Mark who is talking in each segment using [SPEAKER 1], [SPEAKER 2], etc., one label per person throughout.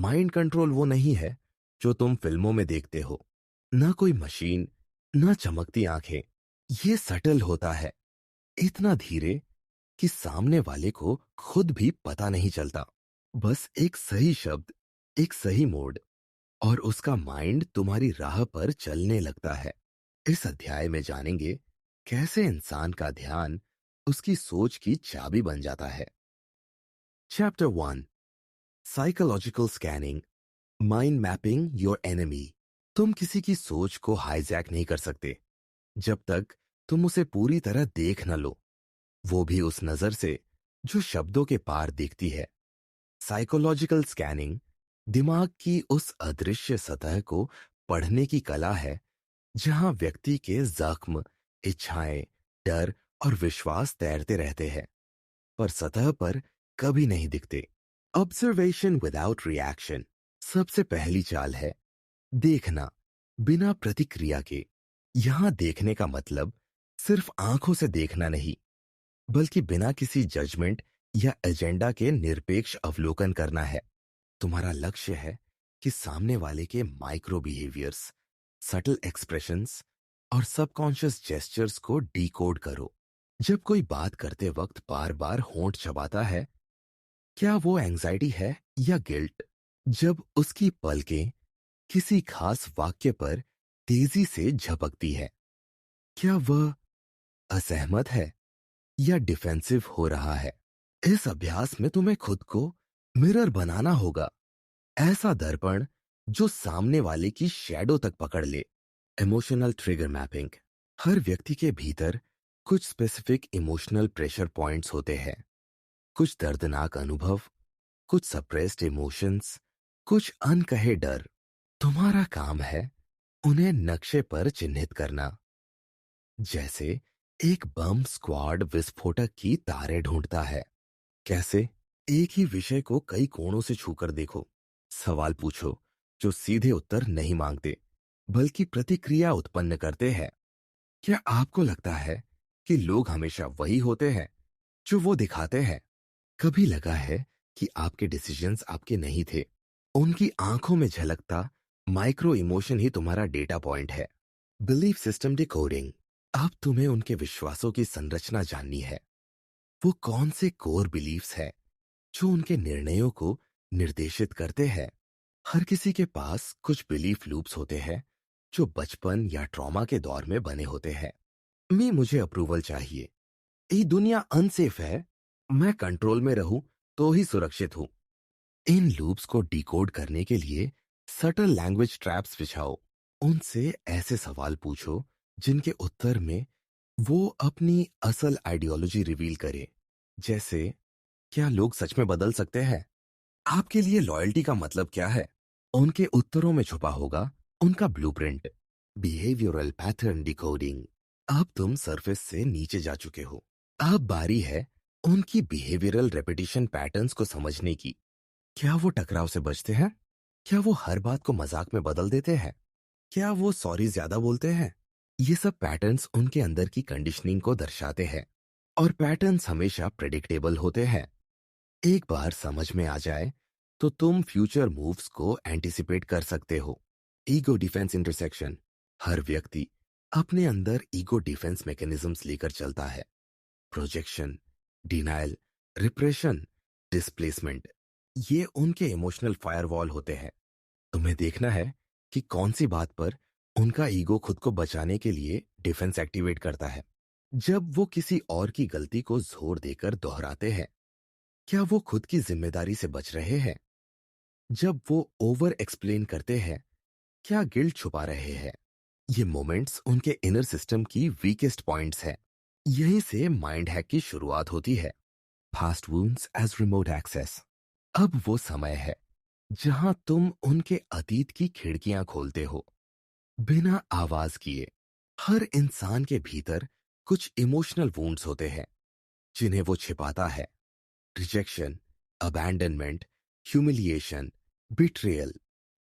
[SPEAKER 1] Mind control वो नहीं है जो तुम फिल्मों में देखते हो। ना कोई मशीन, ना चमकती आंखें। ये सटल होता है, इतना धीरे कि सामने वाले को खुद भी पता नहीं चलता। बस एक सही शब्द, एक सही मोड़, और उसका माइंड तुम्हारी राह पर चलने लगता है। इस अध्याय में जानेंगे कैसे इंसान का ध्यान उसकी सोच की चाबी बन जाता है। Chapter 1, psychological scanning, mind mapping your enemy. तुम किसी की सोच को हाईजैक नहीं कर सकते जब तक तुम उसे पूरी तरह देख न लो, वो भी उस नजर से जो शब्दों के पार दिखती है। साइकोलॉजिकल स्कैनिंग दिमाग की उस अदृश्य सतह को पढ़ने की कला है जहां व्यक्ति के जख्म, इच्छाएं, डर और विश्वास तैरते रहते हैं, पर सतह पर कभी नहीं दिखते। ऑब्जर्वेशन विदाउट रिएक्शन सबसे पहली चाल है। देखना बिना प्रतिक्रिया के। यहां देखने का मतलब सिर्फ आंखों से देखना नहीं, बल्कि बिना किसी जजमेंट या एजेंडा के निरपेक्ष अवलोकन करना है। तुम्हारा लक्ष्य है कि सामने वाले के माइक्रो बिहेवियर्स, सटल एक्सप्रेशंस और सबकॉन्शियस जेस्चर्स को डीकोड करो। जब कोई बात करते वक्त बार बार होंठ चबाता है, क्या वो एंजाइटी है या गिल्ट? जब उसकी पलकें किसी खास वाक्य पर तेजी से झपकती है, क्या वह असहमत है या डिफेंसिव हो रहा है? इस अभ्यास में तुम्हें खुद को मिरर बनाना होगा, ऐसा दर्पण जो सामने वाले की शैडो तक पकड़ ले। Emotional trigger mapping. हर व्यक्ति के भीतर कुछ स्पेसिफिक इमोशनल प्रेशर पॉइंट्स होते हैं। कुछ दर्दनाक अनुभव, कुछ सप्रेस्ड इमोशंस, कुछ अनकहे डर। तुम्हारा काम है उन्हें नक्शे पर चिन्हित करना। जैसे एक बम स्क्वाड विस्फोटक की तारे ढूंढता है। कैसे? एक ही विषय को कई कोणों से छूकर देखो। सवाल पूछो जो सीधे उत्तर नहीं मांगते, बल्कि प्रतिक्रिया उत्पन्न करते हैं। क्या आपको लगता है कि लोग हमेशा वही होते हैं जो वो दिखाते हैं? कभी लगा है कि आपके डिसीजंस आपके नहीं थे? उनकी आंखों में झलकता माइक्रो इमोशन ही तुम्हारा डेटा पॉइंट है। Belief system decoding. अब तुम्हें उनके विश्वासों की संरचना जाननी है। वो कौन से कोर बिलीफ्स हैं जो उनके निर्णयों को निर्देशित करते हैं? हर किसी के पास कुछ बिलीफ लूप्स होते हैं जो बचपन या ट्रॉमा के दौर में बने होते हैं। मुझे अप्रूवल चाहिए, ये दुनिया अनसेफ है, मैं कंट्रोल में रहूं तो ही सुरक्षित हूं। इन लूप्स को डिकोड करने के लिए सटल लैंग्वेज ट्रैप्स बिछाओ। उनसे ऐसे सवाल पूछो जिनके उत्तर में वो अपनी असल आइडियोलॉजी रिवील करे। जैसे, क्या लोग सच में बदल सकते हैं? आपके लिए लॉयल्टी का मतलब क्या है? उनके उत्तरों में छुपा होगा उनका ब्लूप्रिंट। Behavioural pattern decoding. अब तुम सरफेस से नीचे जा चुके हो। अब बारी है उनकी बिहेवियरल रेपिटेशन पैटर्न्स को समझने की। क्या वो टकराव से बचते हैं? क्या वो हर बात को मजाक में बदल देते हैं? क्या वो सॉरी ज्यादा बोलते हैं? ये सब पैटर्न्स उनके अंदर की कंडीशनिंग को दर्शाते हैं, और पैटर्न्स हमेशा प्रेडिक्टेबल होते हैं। एक बार समझ में आ जाए तो तुम फ्यूचर मूव्स को एंटिसिपेट कर सकते हो। Ego defence intersection. हर व्यक्ति अपने अंदर ईगो डिफेंस मैकेनिज्म्स लेकर चलता है। प्रोजेक्शन, डिनायल, रिप्रेशन, डिस्प्लेसमेंट, ये उनके इमोशनल फायरवॉल होते हैं। तुम्हें देखना है कि कौन सी बात पर उनका ईगो खुद को बचाने के लिए डिफेंस एक्टिवेट करता है। जब वो किसी और की गलती को जोर देकर दोहराते हैं, क्या वो खुद की जिम्मेदारी से बच रहे हैं? जब वो ओवर एक्सप्लेन करते हैं, क्या गिल्ट छुपा रहे हैं? ये मोमेंट्स उनके इनर सिस्टम की वीकेस्ट पॉइंट्स हैं। यहीं से माइंड हैक की शुरुआत होती है। Fast wounds as remote access. अब वो समय है जहां तुम उनके अतीत की खिड़कियां खोलते हो, बिना आवाज किए। हर इंसान के भीतर कुछ इमोशनल वुंड्स होते हैं जिन्हें वो छिपाता है। Rejection, abandonment, humiliation, betrayal.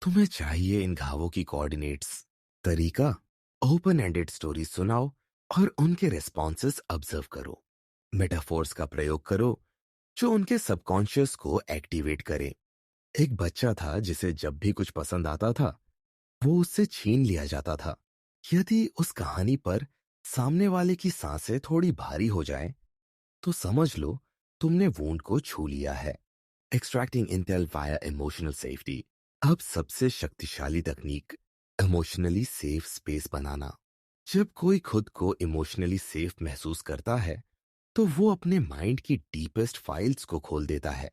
[SPEAKER 1] तुम्हें चाहिए इन घावों की कोऑर्डिनेट्स। तरीका? ओपन एंडेड स्टोरी सुनाओ और उनके रेस्पॉन्सेस ऑब्जर्व करो। मेटाफोर्स का प्रयोग करो जो उनके सबकॉन्शियस को एक्टिवेट करे। एक बच्चा था जिसे जब भी कुछ पसंद आता था वो उससे छीन लिया जाता था। यदि उस कहानी पर सामने वाले की सांसें थोड़ी भारी हो जाएं, तो समझ लो तुमने वूंड को छू लिया है। Extracting Intel via emotional safety. अब सबसे शक्तिशाली तकनीक, इमोशनली सेफ स्पेस बनाना। जब कोई खुद को इमोशनली सेफ महसूस करता है तो वो अपने माइंड की डीपेस्ट फाइल्स को खोल देता है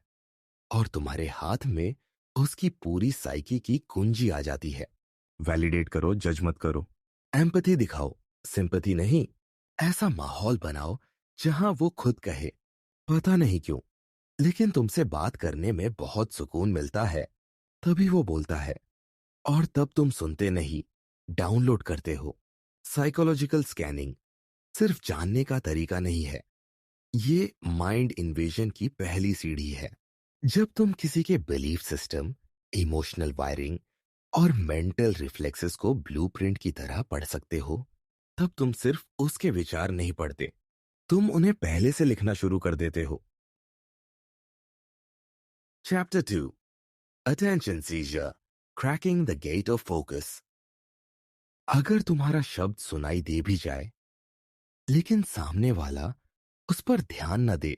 [SPEAKER 1] और तुम्हारे हाथ में उसकी पूरी साइकी की कुंजी आ जाती है। वैलिडेट करो, जज मत करो। एम्पैथी दिखाओ, सिंपैथी नहीं। ऐसा माहौल बनाओ जहां वो खुद कहे, पता नहीं क्यों, लेकिन तुमसे बात करने में बहुत सुकून मिलता है। तभी वो बोलता है। और तब तुम सुनते नहीं, डाउनलोड करते हो। साइकोलॉजिकल स्कैनिंग सिर्फ जानने का तरीका नहीं है, ये माइंड इन्वेजन की पहली सीढ़ी है। जब तुम किसी के बिलीफ सिस्टम, इमोशनल वायरिंग और मेंटल रिफ्लेक्सेस को ब्लूप्रिंट की तरह पढ़ सकते हो, तब तुम सिर्फ उसके विचार नहीं पढ़ते, तुम उन्हें पहले से लिखना शुरू कर देते हो। Chapter 2, attention seizure, cracking the gate of focus. अगर तुम्हारा शब्द सुनाई दे भी जाए लेकिन सामने वाला उस पर ध्यान न दे,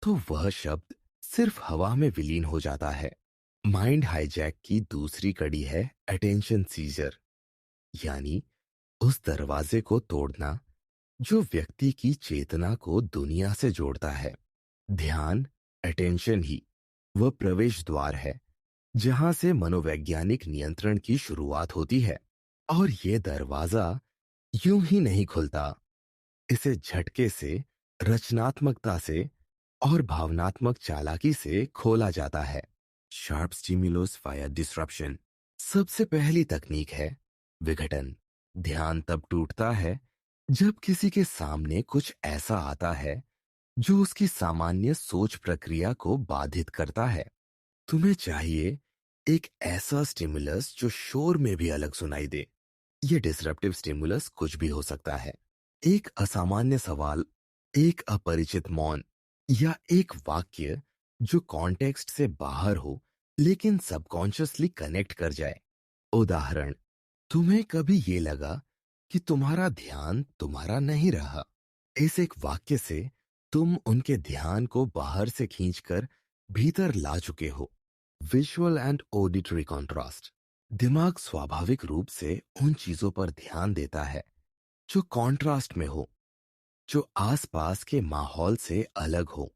[SPEAKER 1] तो वह शब्द सिर्फ हवा में विलीन हो जाता है। माइंड हाईजैक की दूसरी कड़ी है अटेंशन सीजर, यानी उस दरवाजे को तोड़ना जो व्यक्ति की चेतना को दुनिया से जोड़ता है। ध्यान, अटेंशन ही वह प्रवेश द्वार है जहां से मनोवैज्ञानिक नियंत्रण की शुरुआत होती है। और यह दरवाजा यूं ही नहीं खुलता, इसे झटके से, रचनात्मकता से और भावनात्मक चालाकी से खोला जाता है। Sharp stimulus via disruption. सबसे पहली तकनीक है विघटन। ध्यान तब टूटता है जब किसी के सामने कुछ ऐसा आता है जो उसकी सामान्य सोच प्रक्रिया को बाधित करता है। तुम्हें चाहिए एक ऐसा स्टिमुलस जो शोर में भी अलग सुनाई दे। यह डिसरप्टिव स्टिमुलस कुछ भी हो सकता है। एक असामान्य सवाल, एक अपरिचित मौन, या एक वाक्य जो कॉन्टेक्स्ट से बाहर हो लेकिन सबकॉन्शियसली कनेक्ट कर जाए। उदाहरण, तुम्हें कभी ये लगा कि तुम्हारा ध्यान तुम्हारा नहीं रहा। इस एक वाक्य से तुम उनके ध्यान को बाहर से खींचकर भीतर ला चुके हो। Visual and auditory contrast. दिमाग स्वाभाविक रूप से उन चीजों पर ध्यान देता है जो कॉन्ट्रास्ट में हो, जो आसपास के माहौल से अलग हो।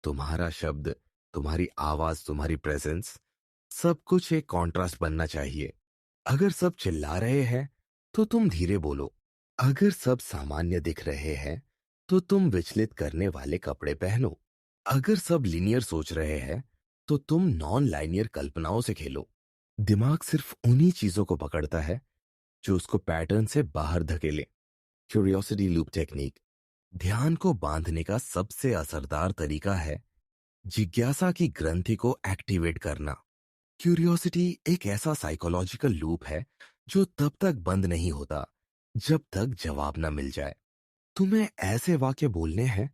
[SPEAKER 1] तुम्हारा शब्द, तुम्हारी आवाज, तुम्हारी प्रेजेंस, सब कुछ एक कॉन्ट्रास्ट बनना चाहिए। अगर सब चिल्ला रहे हैं तो तुम धीरे बोलो। अगर सब सामान्य दिख रहे हैं तो तुम विचलित करने वाले कपड़े पहनो। अगर सब लिनियर सोच रहे हैं तो तुम नॉन लाइनियर कल्पनाओं से खेलो। दिमाग सिर्फ उन्हीं चीजों को पकड़ता है जो उसको पैटर्न से बाहर धकेले। Curiosity loop technique. ध्यान को बांधने का सबसे असरदार तरीका है जिज्ञासा की ग्रंथि को एक्टिवेट करना। क्यूरियोसिटी एक ऐसा साइकोलॉजिकल लूप है जो तब तक बंद नहीं होता जब तक जवाब न मिल जाए। तुम्हें ऐसे वाक्य बोलने हैं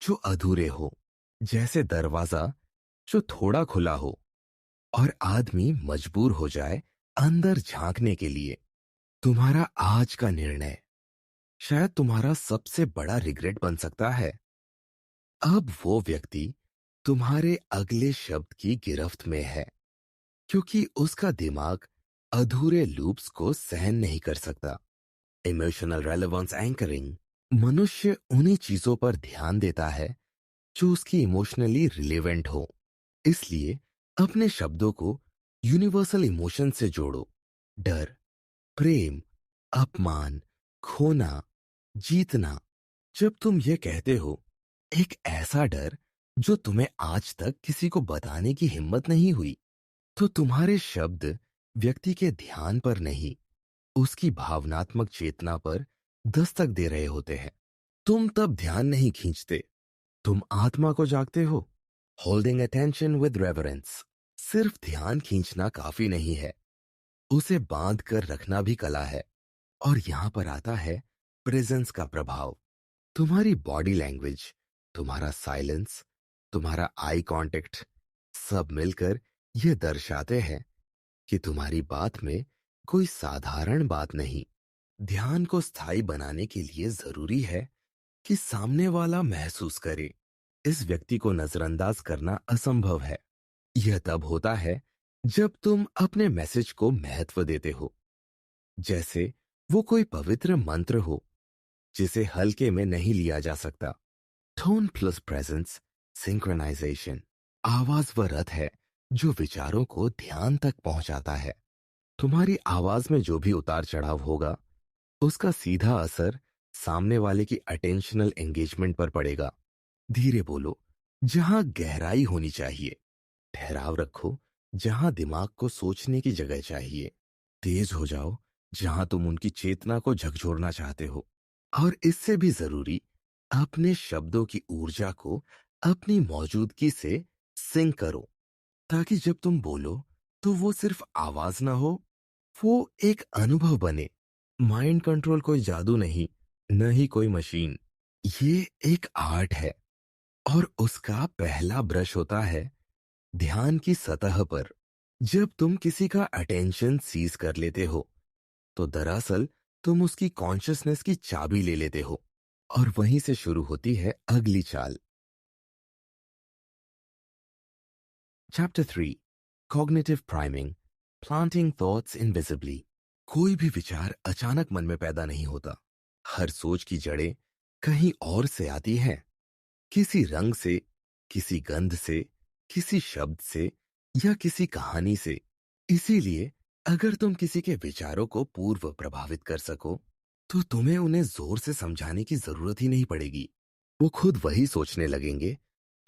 [SPEAKER 1] जो अधूरे हो, जैसे दरवाजा जो थोड़ा खुला हो और आदमी मजबूर हो जाए अंदर झांकने के लिए। तुम्हारा आज का निर्णय शायद तुम्हारा सबसे बड़ा रिग्रेट बन सकता है। अब वो व्यक्ति तुम्हारे अगले शब्द की गिरफ्त में है क्योंकि उसका दिमाग अधूरे लूप्स को सहन नहीं कर सकता। Emotional relevance anchoring. मनुष्य उन्हीं चीजों पर ध्यान देता है जो उसकी इमोशनली रिलेवेंट हो। इसलिए अपने शब्दों को यूनिवर्सल इमोशन से जोड़ो। डर, प्रेम, अपमान, खोना, जीतना। जब तुम ये कहते हो, एक ऐसा डर जो तुम्हें आज तक किसी को बताने की हिम्मत नहीं हुई, तो तुम्हारे शब्द व्यक्ति के ध्यान पर नहीं, उसकी भावनात्मक चेतना पर दस्तक दे रहे होते हैं। तुम तब ध्यान नहीं खींचते, तुम आत्मा को जागते हो। Holding attention with reverence. सिर्फ ध्यान खींचना काफी नहीं है, उसे बांध कर रखना भी कला है। और यहां पर आता है प्रेजेंस का प्रभाव। तुम्हारी बॉडी लैंग्वेज, तुम्हारा साइलेंस, तुम्हारा आई कांटेक्ट, सब मिलकर यह दर्शाते हैं कि तुम्हारी बात में कोई साधारण बात नहीं। ध्यान को स्थायी बनाने के लिए जरूरी है कि सामने वाला महसूस करे। इस व्यक्ति को नजरअंदाज करना असंभव है। यह तब होता है जब तुम अपने मैसेज को महत्व देते हो, जैसे वो कोई पवित्र मंत्र हो जिसे हल्के में नहीं लिया जा सकता। टोन प्लस प्रेजेंस, सिंक्रोनाइजेशन, आवाज व रथ है जो विचारों को ध्यान तक पहुंचाता है। तुम्हारी आवाज में जो भी उतार चढ़ाव होगा, उसका सीधा असर सामने वाले की अटेंशनल एंगेजमेंट पर पड़ेगा। धीरे बोलो जहां गहराई होनी चाहिए। ठहराव रखो जहां दिमाग को सोचने की जगह चाहिए। तेज हो जाओ जहां तुम उनकी चेतना को झकझोरना चाहते हो। और इससे भी जरूरी, अपने शब्दों की ऊर्जा को अपनी मौजूदगी से सिंक करो, ताकि जब तुम बोलो तो वो सिर्फ आवाज ना हो, वो एक अनुभव बने। माइंड कंट्रोल कोई जादू नहीं, न ही कोई मशीन। ये एक आर्ट है और उसका पहला ब्रश होता है ध्यान की सतह पर। जब तुम किसी का अटेंशन सीज कर लेते हो, तो दरअसल तुम उसकी कॉन्शियसनेस की चाबी ले लेते हो और वहीं से शुरू होती है अगली चाल। Chapter 3, cognitive priming, planting thoughts invisibly. कोई भी विचार अचानक मन में पैदा नहीं होता। हर सोच की जड़ें कहीं और से आती हैं, किसी रंग से, किसी गंध से, किसी शब्द से या किसी कहानी से। इसीलिए अगर तुम किसी के विचारों को पूर्व प्रभावित कर सको, तो तुम्हें उन्हें जोर से समझाने की जरूरत ही नहीं पड़ेगी। वो खुद वही सोचने लगेंगे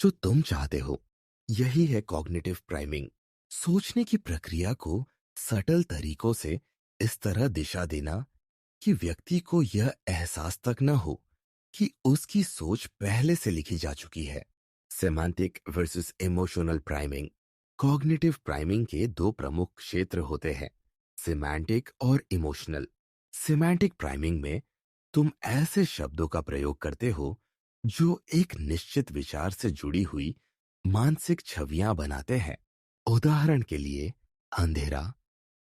[SPEAKER 1] जो तुम चाहते हो। यही है कॉग्निटिव प्राइमिंग। सोचने की प्रक्रिया को सटल तरीकों से इस तरह दिशा देना कि व्यक्ति को यह एहसास तक न हो कि उसकी सोच पहले से लिखी जा चुकी है। Semantic versus emotional priming. Cognitive priming के दो प्रमुख क्षेत्र होते हैं, सेमांटिक और इमोशनल। सेमांटिक प्राइमिंग में तुम ऐसे शब्दों का प्रयोग करते हो जो एक निश्चित विचार से जुड़ी हुई मानसिक छवियां बनाते हैं। उदाहरण के लिए, अंधेरा,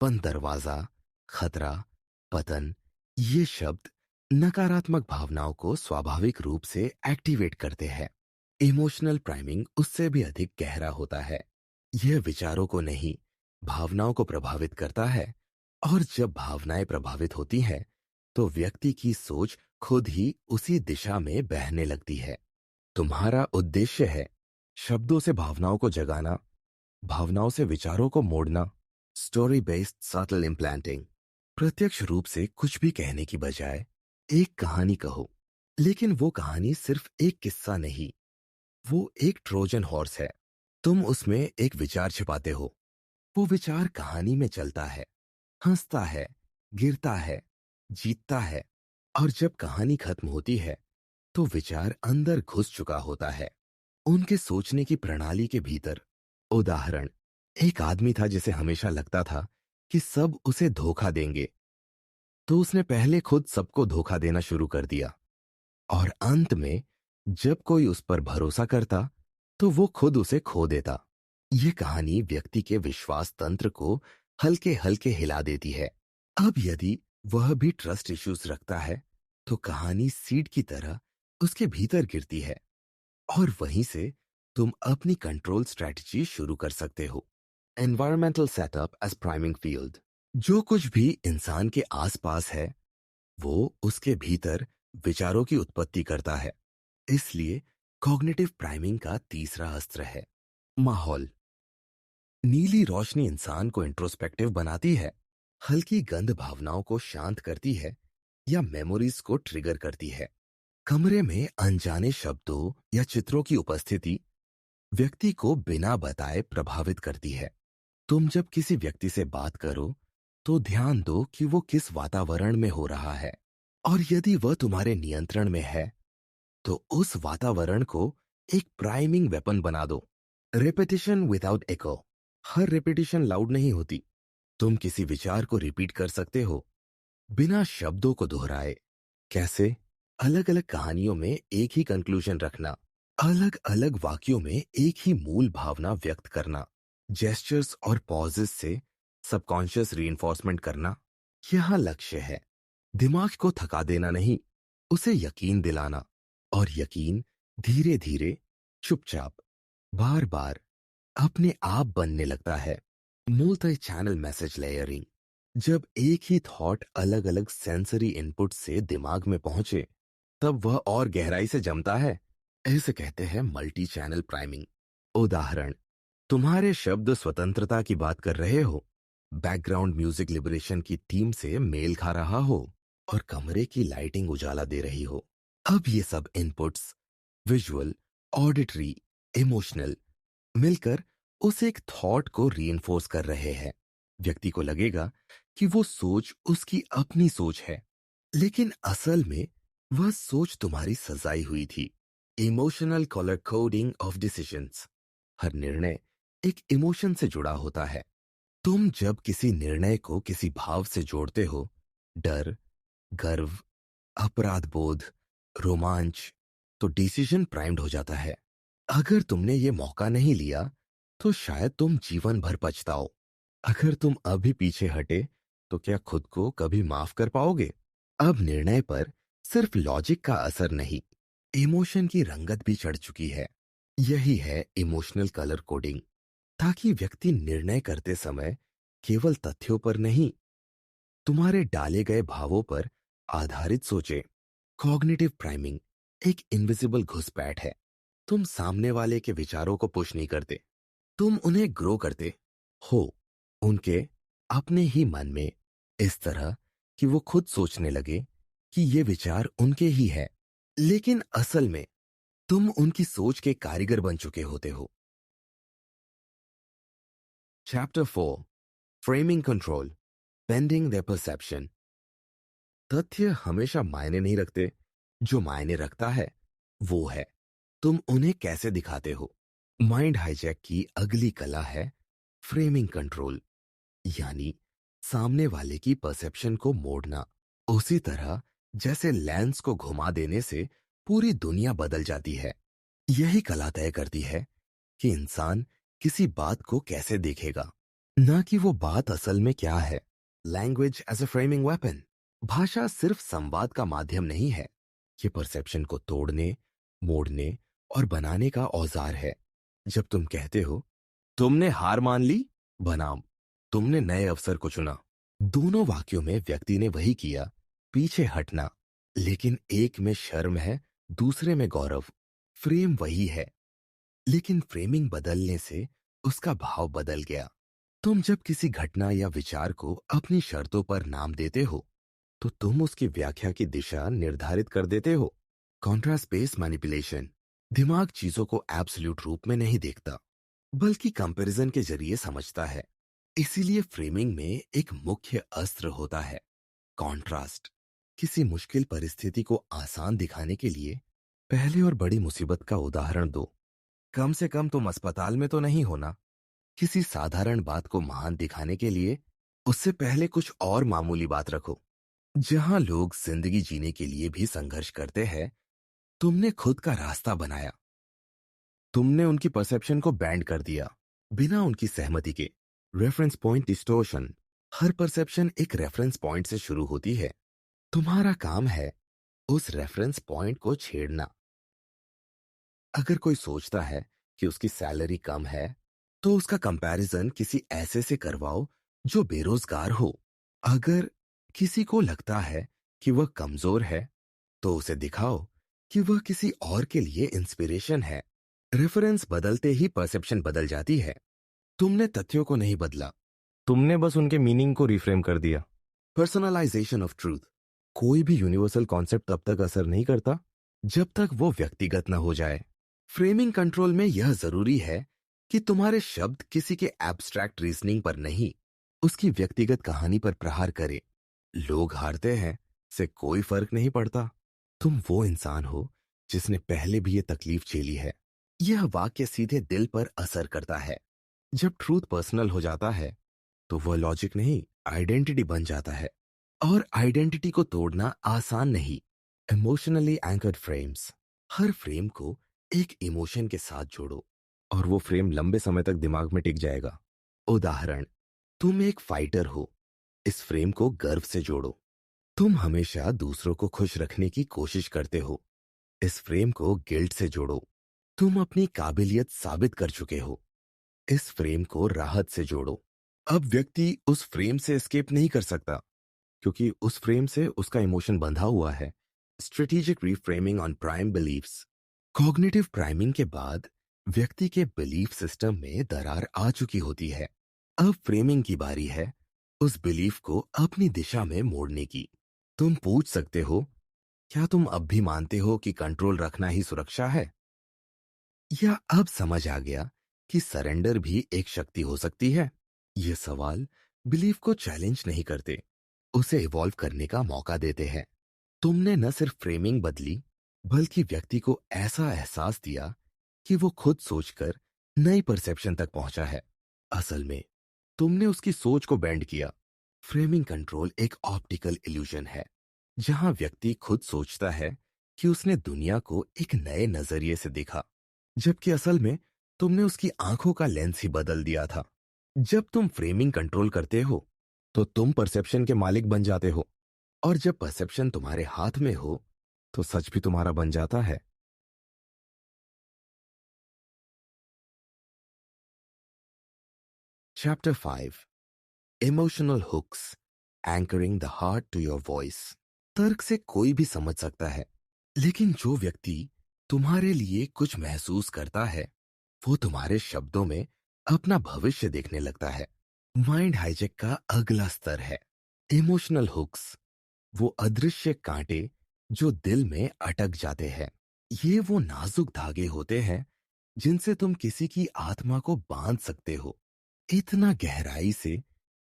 [SPEAKER 1] बंद दरवाजा, खतरा, पतन। ये शब्द नकारात्मक भावनाओं को स्वाभाविक रूप से एक्टिवेट करते हैं। इमोशनल प्राइमिंग उससे भी अधिक गहरा होता है। यह विचारों को नहीं, भावनाओं को प्रभावित करता है। और जब भावनाएं प्रभावित होती हैं, तो व्यक्ति की सोच खुद ही उसी दिशा में बहने लगती है। तुम्हारा उद्देश्य है शब्दों से भावनाओं को जगाना, भावनाओं से विचारों को मोड़ना। Story based subtle implanting. प्रत्यक्ष रूप से कुछ भी कहने की बजाय एक कहानी कहो, लेकिन वो कहानी सिर्फ एक किस्सा नहीं, वो एक ट्रोजन हॉर्स है। तुम उसमें एक विचार छिपाते हो। वो विचार कहानी में चलता है, हंसता है, गिरता है, जीतता है। और जब कहानी खत्म होती है, तो विचार अंदर घुस चुका होता है, उनके सोचने की प्रणाली के भीतर। उदाहरण, एक आदमी था जिसे हमेशा लगता था कि सब उसे धोखा देंगे, तो उसने पहले खुद सबको धोखा देना शुरू कर दिया। और अंत में जब कोई उस पर भरोसा करता, तो वो खुद उसे खो देता। ये कहानी व्यक्ति के विश्वास तंत्र को हल्के हल्के हिला देती है। अब यदि वह भी ट्रस्ट इश्यूज रखता है, तो कहानी सीड की तरह उसके भीतर गिरती है और वहीं से तुम अपनी कंट्रोल स्ट्रेटजी शुरू कर सकते हो। Environmental setup as priming field. जो कुछ भी इंसान के आसपास है, वो उसके भीतर विचारों की उत्पत्ति करता है। इसलिए कॉग्निटिव प्राइमिंग का तीसरा अस्त्र है माहौल। नीली रोशनी इंसान को इंट्रोस्पेक्टिव बनाती है, हल्की गंध भावनाओं को शांत करती है या मेमोरीज को ट्रिगर करती है। कमरे में अनजाने शब्दों या चित्रों की उपस्थिति व्यक्ति को बिना बताए प्रभावित करती है। तुम जब किसी व्यक्ति से बात करो, तो ध्यान दो कि वो किस वातावरण में हो रहा है, और यदि वह तुम्हारे नियंत्रण में है, तो उस वातावरण को एक प्राइमिंग वेपन बना दो। रेपिटेशन विदाउट एको। हर रेपिटेशन लाउड नहीं होती। तुम किसी विचार को रिपीट कर सकते हो बिना शब्दों को दोहराए। कैसे? अलग अलग कहानियों में एक ही कंक्लूजन रखना, अलग अलग वाक्यों में एक ही मूल भावना व्यक्त करना, जेस्चर्स और पॉजेस से सबकॉन्शियस रीइंफोर्समेंट करना, यह लक्ष्य है। दिमाग को थका देना नहीं, उसे यकीन दिलाना। और यकीन धीरे धीरे, चुपचाप, बार बार अपने आप बनने लगता है। मूलतः चैनल मैसेज लेयरिंग। जब एक ही थॉट अलग अलग सेंसरी इनपुट से दिमाग में पहुंचे, तब वह और गहराई से जमता है। इसे कहते हैं मल्टी चैनल प्राइमिंग। उदाहरण, तुम्हारे शब्द स्वतंत्रता की बात कर रहे हो, बैकग्राउंड म्यूजिक लिबरेशन की थीम से मेल खा रहा हो, और कमरे की लाइटिंग उजाला दे रही हो। अब ये सब इनपुट्स, विजुअल, ऑडिटरी, इमोशनल, मिलकर उस एक थॉट को रीइंफोर्स कर रहे हैं। व्यक्ति को लगेगा कि वो सोच उसकी अपनी सोच है, लेकिन असल में वह सोच तुम्हारी सजाई हुई थी। Emotional colour coding of decisions. हर निर्णय एक इमोशन से जुड़ा होता है। तुम जब किसी निर्णय को किसी भाव से जोड़ते हो, डर, गर्व, अपराध बोध, रोमांच, तो डिसीजन प्राइम्ड हो जाता है। अगर तुमने ये मौका नहीं लिया, तो शायद तुम जीवन भर पछताओ। अगर तुम अभी पीछे हटे, तो क्या खुद को कभी माफ कर पाओगे? अब निर्णय पर सिर्फ लॉजिक का असर नहीं, इमोशन की रंगत भी चढ़ चुकी है। यही है इमोशनल कलर कोडिंग, ताकि व्यक्ति निर्णय करते समय केवल तथ्यों पर नहीं, तुम्हारे डाले गए भावों पर आधारित सोचे। कॉग्निटिव प्राइमिंग एक इनविजिबल घुसपैठ है। तुम सामने वाले के विचारों को पुश नहीं करते, तुम उन्हें ग्रो करते हो, उनके अपने ही मन में, इस तरह कि वो खुद सोचने लगे कि ये विचार उनके ही है। लेकिन असल में तुम उनकी सोच के कारीगर बन चुके होते हो। Chapter 4, framing control, bending the perception. तथ्य हमेशा मायने नहीं रखते। जो मायने रखता है वो है तुम उन्हें कैसे दिखाते हो। माइंड हाईजैक की अगली कला है फ्रेमिंग कंट्रोल, यानी सामने वाले की परसेप्शन को मोड़ना। उसी तरह जैसे लेंस को घुमा देने से पूरी दुनिया बदल जाती है, यही कला तय करती है कि इंसान किसी बात को कैसे देखेगा, ना कि वो बात असल में क्या है। Language as a framing weapon. भाषा सिर्फ संवाद का माध्यम नहीं है, ये परसेप्शन को तोड़ने, मोड़ने और बनाने का औजार है। जब तुम कहते हो, तुमने हार मान ली, बनाम तुमने नए अवसर को चुना, दोनों वाक्यों में व्यक्ति ने वही किया, पीछे हटना। लेकिन एक में शर्म है, दूसरे में गौरव। फ्रेम वही है, लेकिन फ्रेमिंग बदलने से उसका भाव बदल गया। तुम जब किसी घटना या विचार को अपनी शर्तों पर नाम देते हो, तो तुम उसकी व्याख्या की दिशा निर्धारित कर देते हो। Contrast based manipulation. दिमाग चीजों को एब्सोल्यूट रूप में नहीं देखता, बल्कि कंपैरिजन के जरिए समझता है। इसीलिए फ्रेमिंग में एक मुख्य अस्त्र होता है, कॉन्ट्रास्ट। किसी मुश्किल परिस्थिति को आसान दिखाने के लिए पहले और बड़ी मुसीबत का उदाहरण दो। कम से कम तुम अस्पताल में तो नहीं होना। किसी साधारण बात को महान दिखाने के लिए उससे पहले कुछ और मामूली बात रखो। जहां लोग जिंदगी जीने के लिए भी संघर्ष करते हैं, तुमने खुद का रास्ता बनाया। तुमने उनकी परसेप्शन को बैंड कर दिया, बिना उनकी सहमति के। Reference point distortion. हर परसेप्शन एक रेफरेंस पॉइंट से शुरू होती है। तुम्हारा काम है उस रेफरेंस पॉइंट को छेड़ना। अगर कोई सोचता है कि उसकी सैलरी कम है, तो उसका कंपैरिजन किसी ऐसे से करवाओ जो बेरोजगार हो। अगर किसी को लगता है कि वह कमजोर है, तो उसे दिखाओ कि वह किसी और के लिए इंस्पिरेशन है। रेफरेंस बदलते ही परसेप्शन बदल जाती है। तुमने तथ्यों को नहीं बदला, तुमने बस उनके मीनिंग को रिफ्रेम कर दिया। Personalisation of truth. कोई भी यूनिवर्सल कॉन्सेप्ट तब तक असर नहीं करता जब तक वो व्यक्तिगत न हो जाए। फ्रेमिंग कंट्रोल में यह जरूरी है कि तुम्हारे शब्द किसी के एब्स्ट्रैक्ट रीजनिंग पर नहीं, उसकी व्यक्तिगत कहानी पर प्रहार करे। लोग हारते हैं से कोई फर्क नहीं पड़ता। तुम वो इंसान हो जिसने पहले भी ये तकलीफ झेली है। यह वाक्य सीधे दिल पर असर करता है। जब ट्रूथ पर्सनल हो जाता है, तो वह लॉजिक नहीं, आइडेंटिटी बन जाता है। और आइडेंटिटी को तोड़ना आसान नहीं। Emotionally anchored frames. हर फ्रेम को एक इमोशन के साथ जोड़ो और वो फ्रेम लंबे समय तक दिमाग में टिक जाएगा। उदाहरण, तुम एक फाइटर हो। इस फ्रेम को गर्व से जोड़ो। तुम हमेशा दूसरों को खुश रखने की कोशिश करते हो। इस फ्रेम को गिल्ट से जोड़ो। तुम अपनी काबिलियत साबित कर चुके हो। इस फ्रेम को राहत से जोड़ो। अब व्यक्ति उस फ्रेम से एस्केप नहीं कर सकता, क्योंकि उस फ्रेम से उसका इमोशन बंधा हुआ है। Strategic reframing on prime beliefs. Cognitive priming के बाद व्यक्ति के बिलीफ सिस्टम में दरार आ चुकी होती है। अब फ्रेमिंग की बारी है उस बिलीफ को अपनी दिशा में मोड़ने की। तुम पूछ सकते हो, क्या तुम अब भी मानते हो कि कंट्रोल रखना ही सुरक्षा है? या अब समझ आ गया कि सरेंडर भी एक शक्ति हो सकती है? ये सवाल बिलीफ को चैलेंज नहीं करते, उसे इवॉल्व करने का मौका देते हैं। तुमने न सिर्फ फ्रेमिंग बदली, बल्कि व्यक्ति को ऐसा एहसास दिया कि वो खुद सोचकर नई परसेप्शन तक पहुंचा है। असल में तुमने उसकी सोच को बेंड किया। फ्रेमिंग कंट्रोल एक ऑप्टिकल इल्यूजन है, जहां व्यक्ति खुद सोचता है कि उसने दुनिया को एक नए नजरिए से देखा, जबकि असल में तुमने उसकी आंखों का लेंस ही बदल दिया था। जब तुम फ्रेमिंग कंट्रोल करते हो, तो तुम परसेप्शन के मालिक बन जाते हो, और जब परसेप्शन तुम्हारे हाथ में हो, तो सच भी तुम्हारा बन जाता है। Chapter 5, emotional hooks, anchoring the heart to your voice. तर्क से कोई भी समझ सकता है, लेकिन जो व्यक्ति तुम्हारे लिए कुछ महसूस करता है, वो तुम्हारे शब्दों में अपना भविष्य देखने लगता है। माइंड हाईजेक का अगला स्तर है इमोशनल हुक्स। वो अदृश्य कांटे जो दिल में अटक जाते हैं। ये वो नाजुक धागे होते हैं जिनसे तुम किसी की आत्मा को बांध सकते हो, इतना गहराई से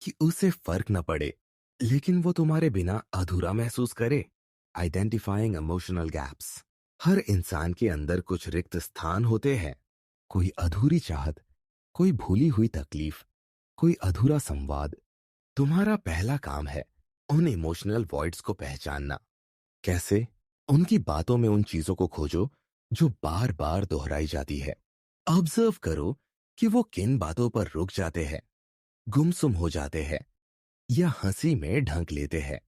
[SPEAKER 1] कि उसे फर्क न पड़े, लेकिन वो तुम्हारे बिना अधूरा महसूस करे। Identifying emotional gaps. हर इंसान के अंदर कुछ रिक्त स्थान होते हैं। कोई अधूरी चाहत, कोई भूली हुई तकलीफ, कोई अधूरा संवाद। तुम्हारा पहला काम है उन इमोशनल वॉइड्स को पहचानना। कैसे? उनकी बातों में उन चीजों को खोजो जो बार बार दोहराई जाती है। ऑब्जर्व करो कि वो किन बातों पर रुक जाते हैं, गुमसुम हो जाते हैं, या हंसी में ढंक लेते हैं।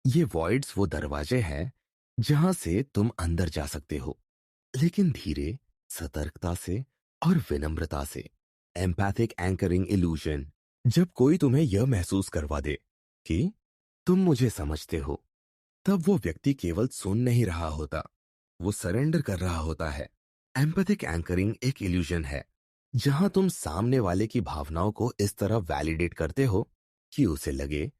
[SPEAKER 1] ये वॉइड्स वो दरवाजे हैं जहां से तुम अंदर जा सकते हो, लेकिन धीरे, सतर्कता से और विनम्रता से। Empathic anchoring illusion. जब कोई तुम्हें यह महसूस करवा दे कि तुम मुझे समझते हो, तब वो व्यक्ति केवल सुन नहीं रहा होता, वो सरेंडर कर रहा होता है। एम्पैथिक एंकरिंग एक इल्यूजन है जहां तुम सामने वाले की भावनाओं को इस तरह वैलिडेट करते हो कि उसे लगे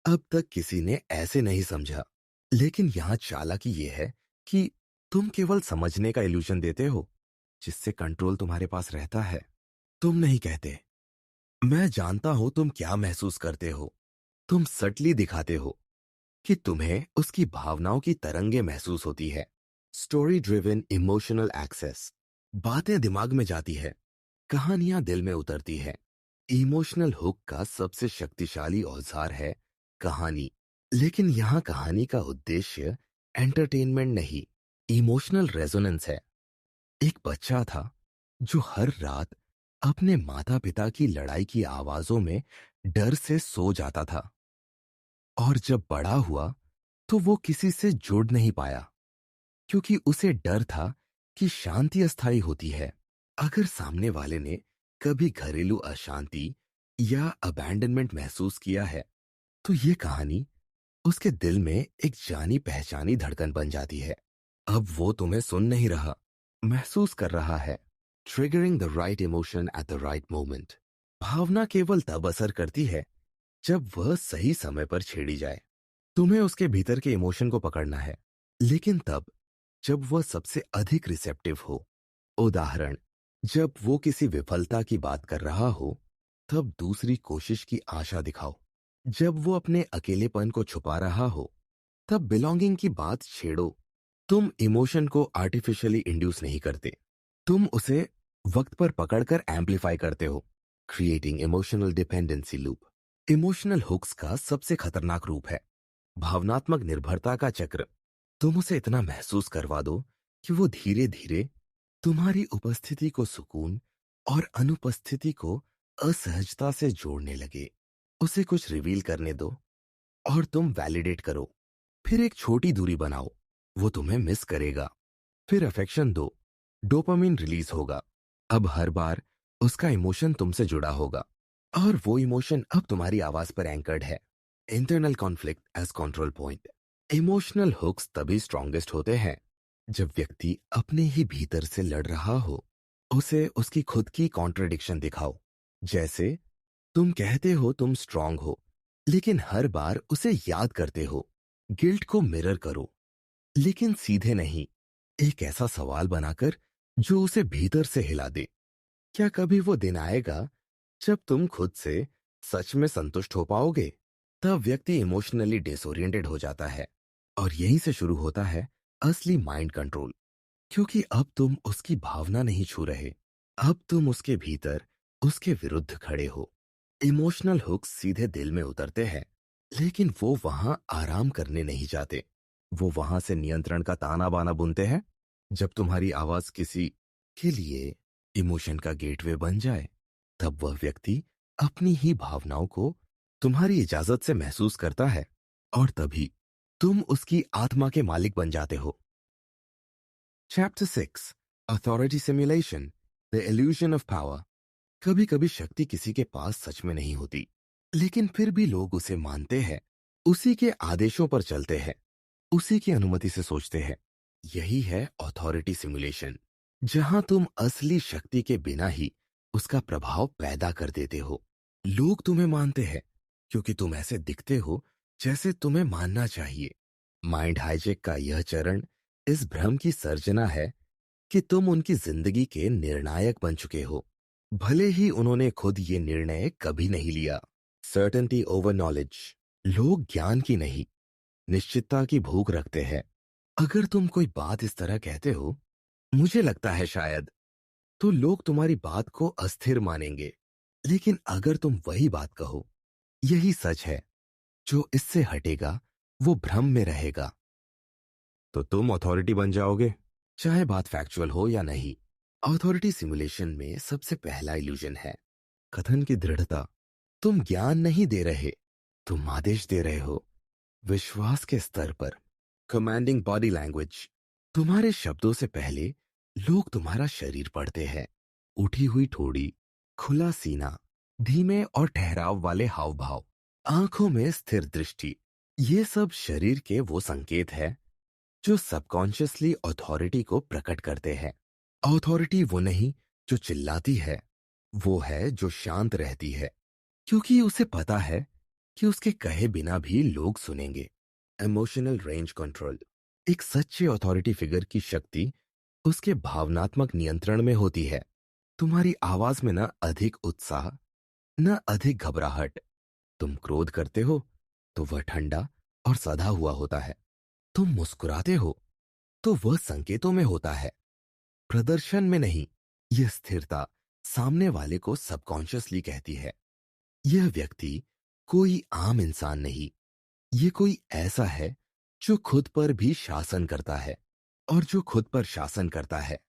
[SPEAKER 1] अब तक किसी ने ऐसे नहीं समझा। लेकिन यहां चालाकी ये है कि तुम केवल समझने का इल्यूजन देते हो, जिससे कंट्रोल तुम्हारे पास रहता है। तुम नहीं कहते, मैं जानता हूं तुम क्या महसूस करते हो। तुम सटली दिखाते हो कि तुम्हें उसकी भावनाओं की तरंगे महसूस होती है। Story driven emotional access. बातें दिमाग में जाती है, कहानियां दिल में उतरती है। इमोशनल हुक का सबसे शक्तिशाली औजार है कहानी। लेकिन यहां कहानी का उद्देश्य एंटरटेनमेंट नहीं, इमोशनल रेजोनेंस है। एक बच्चा था जो हर रात अपने माता पिता की लड़ाई की आवाजों में डर से सो जाता था, और जब बड़ा हुआ तो वो किसी से जुड़ नहीं पाया, क्योंकि उसे डर था कि शांति अस्थायी होती है। अगर सामने वाले ने कभी घरेलू अशांति या अबैंडनमेंट महसूस किया है, तो ये कहानी उसके दिल में एक जानी पहचानी धड़कन बन जाती है। अब वो तुम्हें सुन नहीं रहा, महसूस कर रहा है। Triggering the right emotion at the right moment. भावना केवल तब असर करती है जब वह सही समय पर छेड़ी जाए। तुम्हें उसके भीतर के इमोशन को पकड़ना है, लेकिन तब जब वह सबसे अधिक रिसेप्टिव हो। उदाहरण, जब वो किसी विफलता की बात कर रहा हो, तब दूसरी कोशिश की आशा दिखाओ। जब वो अपने अकेलेपन को छुपा रहा हो, तब बिलोंगिंग की बात छेड़ो। तुम इमोशन को आर्टिफिशियली इंड्यूस नहीं करते, तुम उसे वक्त पर पकड़कर एम्पलीफाई करते हो। Creating emotional dependency loop. Emotional hooks का सबसे खतरनाक रूप है भावनात्मक निर्भरता का चक्र। तुम उसे इतना महसूस करवा दो कि वो धीरे धीरे तुम्हारी उपस्थिति को सुकून और अनुपस्थिति को असहजता से जोड़ने लगे। उसे कुछ रिवील करने दो और तुम वैलिडेट करो। फिर एक छोटी दूरी बनाओ, वो तुम्हें मिस करेगा। फिर अफेक्शन दो, डोपामिन रिलीज होगा। अब हर बार उसका इमोशन तुमसे जुड़ा होगा और वो इमोशन अब तुम्हारी आवाज पर एंकर्ड है। Internal conflict as control point. Emotional hooks तभी स्ट्रॉन्गेस्ट होते हैं जब व्यक्ति अपने ही भीतर से लड़ रहा हो। उसे उसकी खुद की कॉन्ट्रडिक्शन दिखाओ। जैसे तुम कहते हो तुम स्ट्रांग हो, लेकिन हर बार उसे याद करते हो। गिल्ट को मिरर करो, लेकिन सीधे नहीं। एक ऐसा सवाल बनाकर जो उसे भीतर से हिला दे। क्या कभी वो दिन आएगा जब तुम खुद से सच में संतुष्ट हो पाओगे? तब व्यक्ति इमोशनली डिसोरिएंटेड हो जाता है और यहीं से शुरू होता है असली माइंड कंट्रोल। क्योंकि अब तुम उसकी भावना नहीं छू रहे, अब तुम उसके भीतर उसके विरुद्ध खड़े हो। इमोशनल हुक्स सीधे दिल में उतरते हैं, लेकिन वो वहां आराम करने नहीं जाते। वो वहां से नियंत्रण का ताना बाना बुनते हैं। जब तुम्हारी आवाज किसी के लिए इमोशन का गेटवे बन जाए, तब वह व्यक्ति अपनी ही भावनाओं को तुम्हारी इजाजत से महसूस करता है और तभी तुम उसकी आत्मा के मालिक बन जाते हो। Chapter 6, authority simulation, the illusion of power. कभी कभी शक्ति किसी के पास सच में नहीं होती, लेकिन फिर भी लोग उसे मानते हैं। उसी के आदेशों पर चलते हैं, उसी की अनुमति से सोचते हैं। यही है अथॉरिटी सिमुलेशन, जहां तुम असली शक्ति के बिना ही उसका प्रभाव पैदा कर देते हो। लोग तुम्हें मानते हैं क्योंकि तुम ऐसे दिखते हो जैसे तुम्हें मानना चाहिए। माइंड हाइजेक का यह चरण इस भ्रम की सर्जना है कि तुम उनकी जिंदगी के निर्णायक बन चुके हो, भले ही उन्होंने खुद ये निर्णय कभी नहीं लिया। Certainty over knowledge. लोग ज्ञान की नहीं, निश्चितता की भूख रखते हैं। अगर तुम कोई बात इस तरह कहते हो, मुझे लगता है शायद, तो लोग तुम्हारी बात को अस्थिर मानेंगे। लेकिन अगर तुम वही बात कहो, यही सच है, जो इससे हटेगा वो भ्रम में रहेगा, तो तुम अथॉरिटी बन जाओगे, चाहे बात फैक्चुअल हो या नहीं। अथॉरिटी सिमुलेशन में सबसे पहला इल्यूजन है कथन की दृढ़ता। तुम ज्ञान नहीं दे रहे, तुम आदेश दे रहे हो। विश्वास के स्तर पर कमांडिंग बॉडी लैंग्वेज। तुम्हारे शब्दों से पहले लोग तुम्हारा शरीर पढ़ते हैं। उठी हुई ठोड़ी, खुला सीना, धीमे और ठहराव वाले हाव भाव, आंखों में स्थिर दृष्टि, ये सब शरीर के वो संकेत है जो सबकॉन्शियसली अथॉरिटी को प्रकट करते हैं। अथॉरिटी वो नहीं जो चिल्लाती है, वो है जो शांत रहती है, क्योंकि उसे पता है कि उसके कहे बिना भी लोग सुनेंगे। Emotional range control. एक सच्चे अथॉरिटी फिगर की शक्ति उसके भावनात्मक नियंत्रण में होती है। तुम्हारी आवाज में न अधिक उत्साह, न अधिक घबराहट। तुम क्रोध करते हो तो वह ठंडा और सधा हुआ होता है। तुम मुस्कुराते हो तो वह संकेतों में होता है, प्रदर्शन में नहीं। यह स्थिरता सामने वाले को सबकॉन्शियसली कहती है, यह व्यक्ति कोई आम इंसान नहीं, ये कोई ऐसा है जो खुद पर भी शासन करता है, और जो खुद पर शासन करता है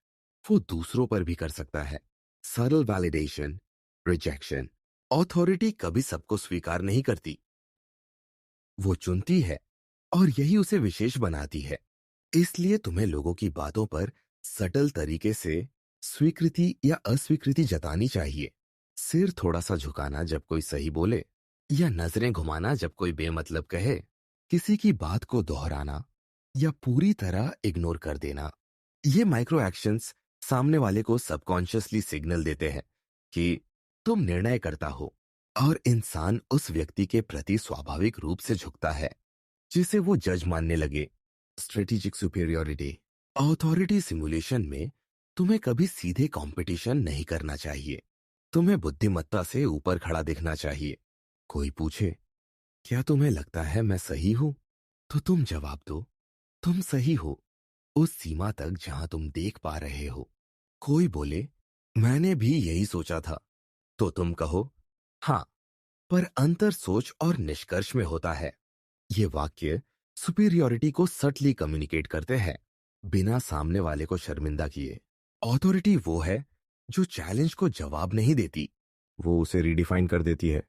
[SPEAKER 1] वो दूसरों पर भी कर सकता है। सरल वैलिडेशन, रिजेक्शन। ऑथोरिटी कभी सबको स्वीकार नहीं करती, वो चुनती है और यही उसे विशेष बनाती है। इसलिए तुम्हें लोगों की बातों पर सटल तरीके से स्वीकृति या अस्वीकृति जतानी चाहिए। सिर थोड़ा सा झुकाना जब कोई सही बोले, या नजरें घुमाना जब कोई बेमतलब कहे। किसी की बात को दोहराना या पूरी तरह इग्नोर कर देना। ये माइक्रो एक्शंस सामने वाले को सबकॉन्शियसली सिग्नल देते हैं कि तुम निर्णय करता हो, और इंसान उस व्यक्ति के प्रति स्वाभाविक रूप से झुकता है जिसे वो जज मानने लगे। Strategic superiority. अथॉरिटी सिमुलेशन में तुम्हें कभी सीधे कंपटीशन नहीं करना चाहिए। तुम्हें बुद्धिमत्ता से ऊपर खड़ा दिखना चाहिए। कोई पूछे, क्या तुम्हें लगता है मैं सही हूं? तो तुम जवाब दो, तुम सही हो उस सीमा तक जहां तुम देख पा रहे हो। कोई बोले, मैंने भी यही सोचा था, तो तुम कहो, हाँ, पर अंतर सोच और निष्कर्ष में होता है। ये वाक्य सुपीरियोरिटी को सटली कम्युनिकेट करते हैं, बिना सामने वाले को शर्मिंदा किए। ऑथोरिटी वो है जो चैलेंज को जवाब नहीं देती, वो उसे रिडिफाइन कर देती है।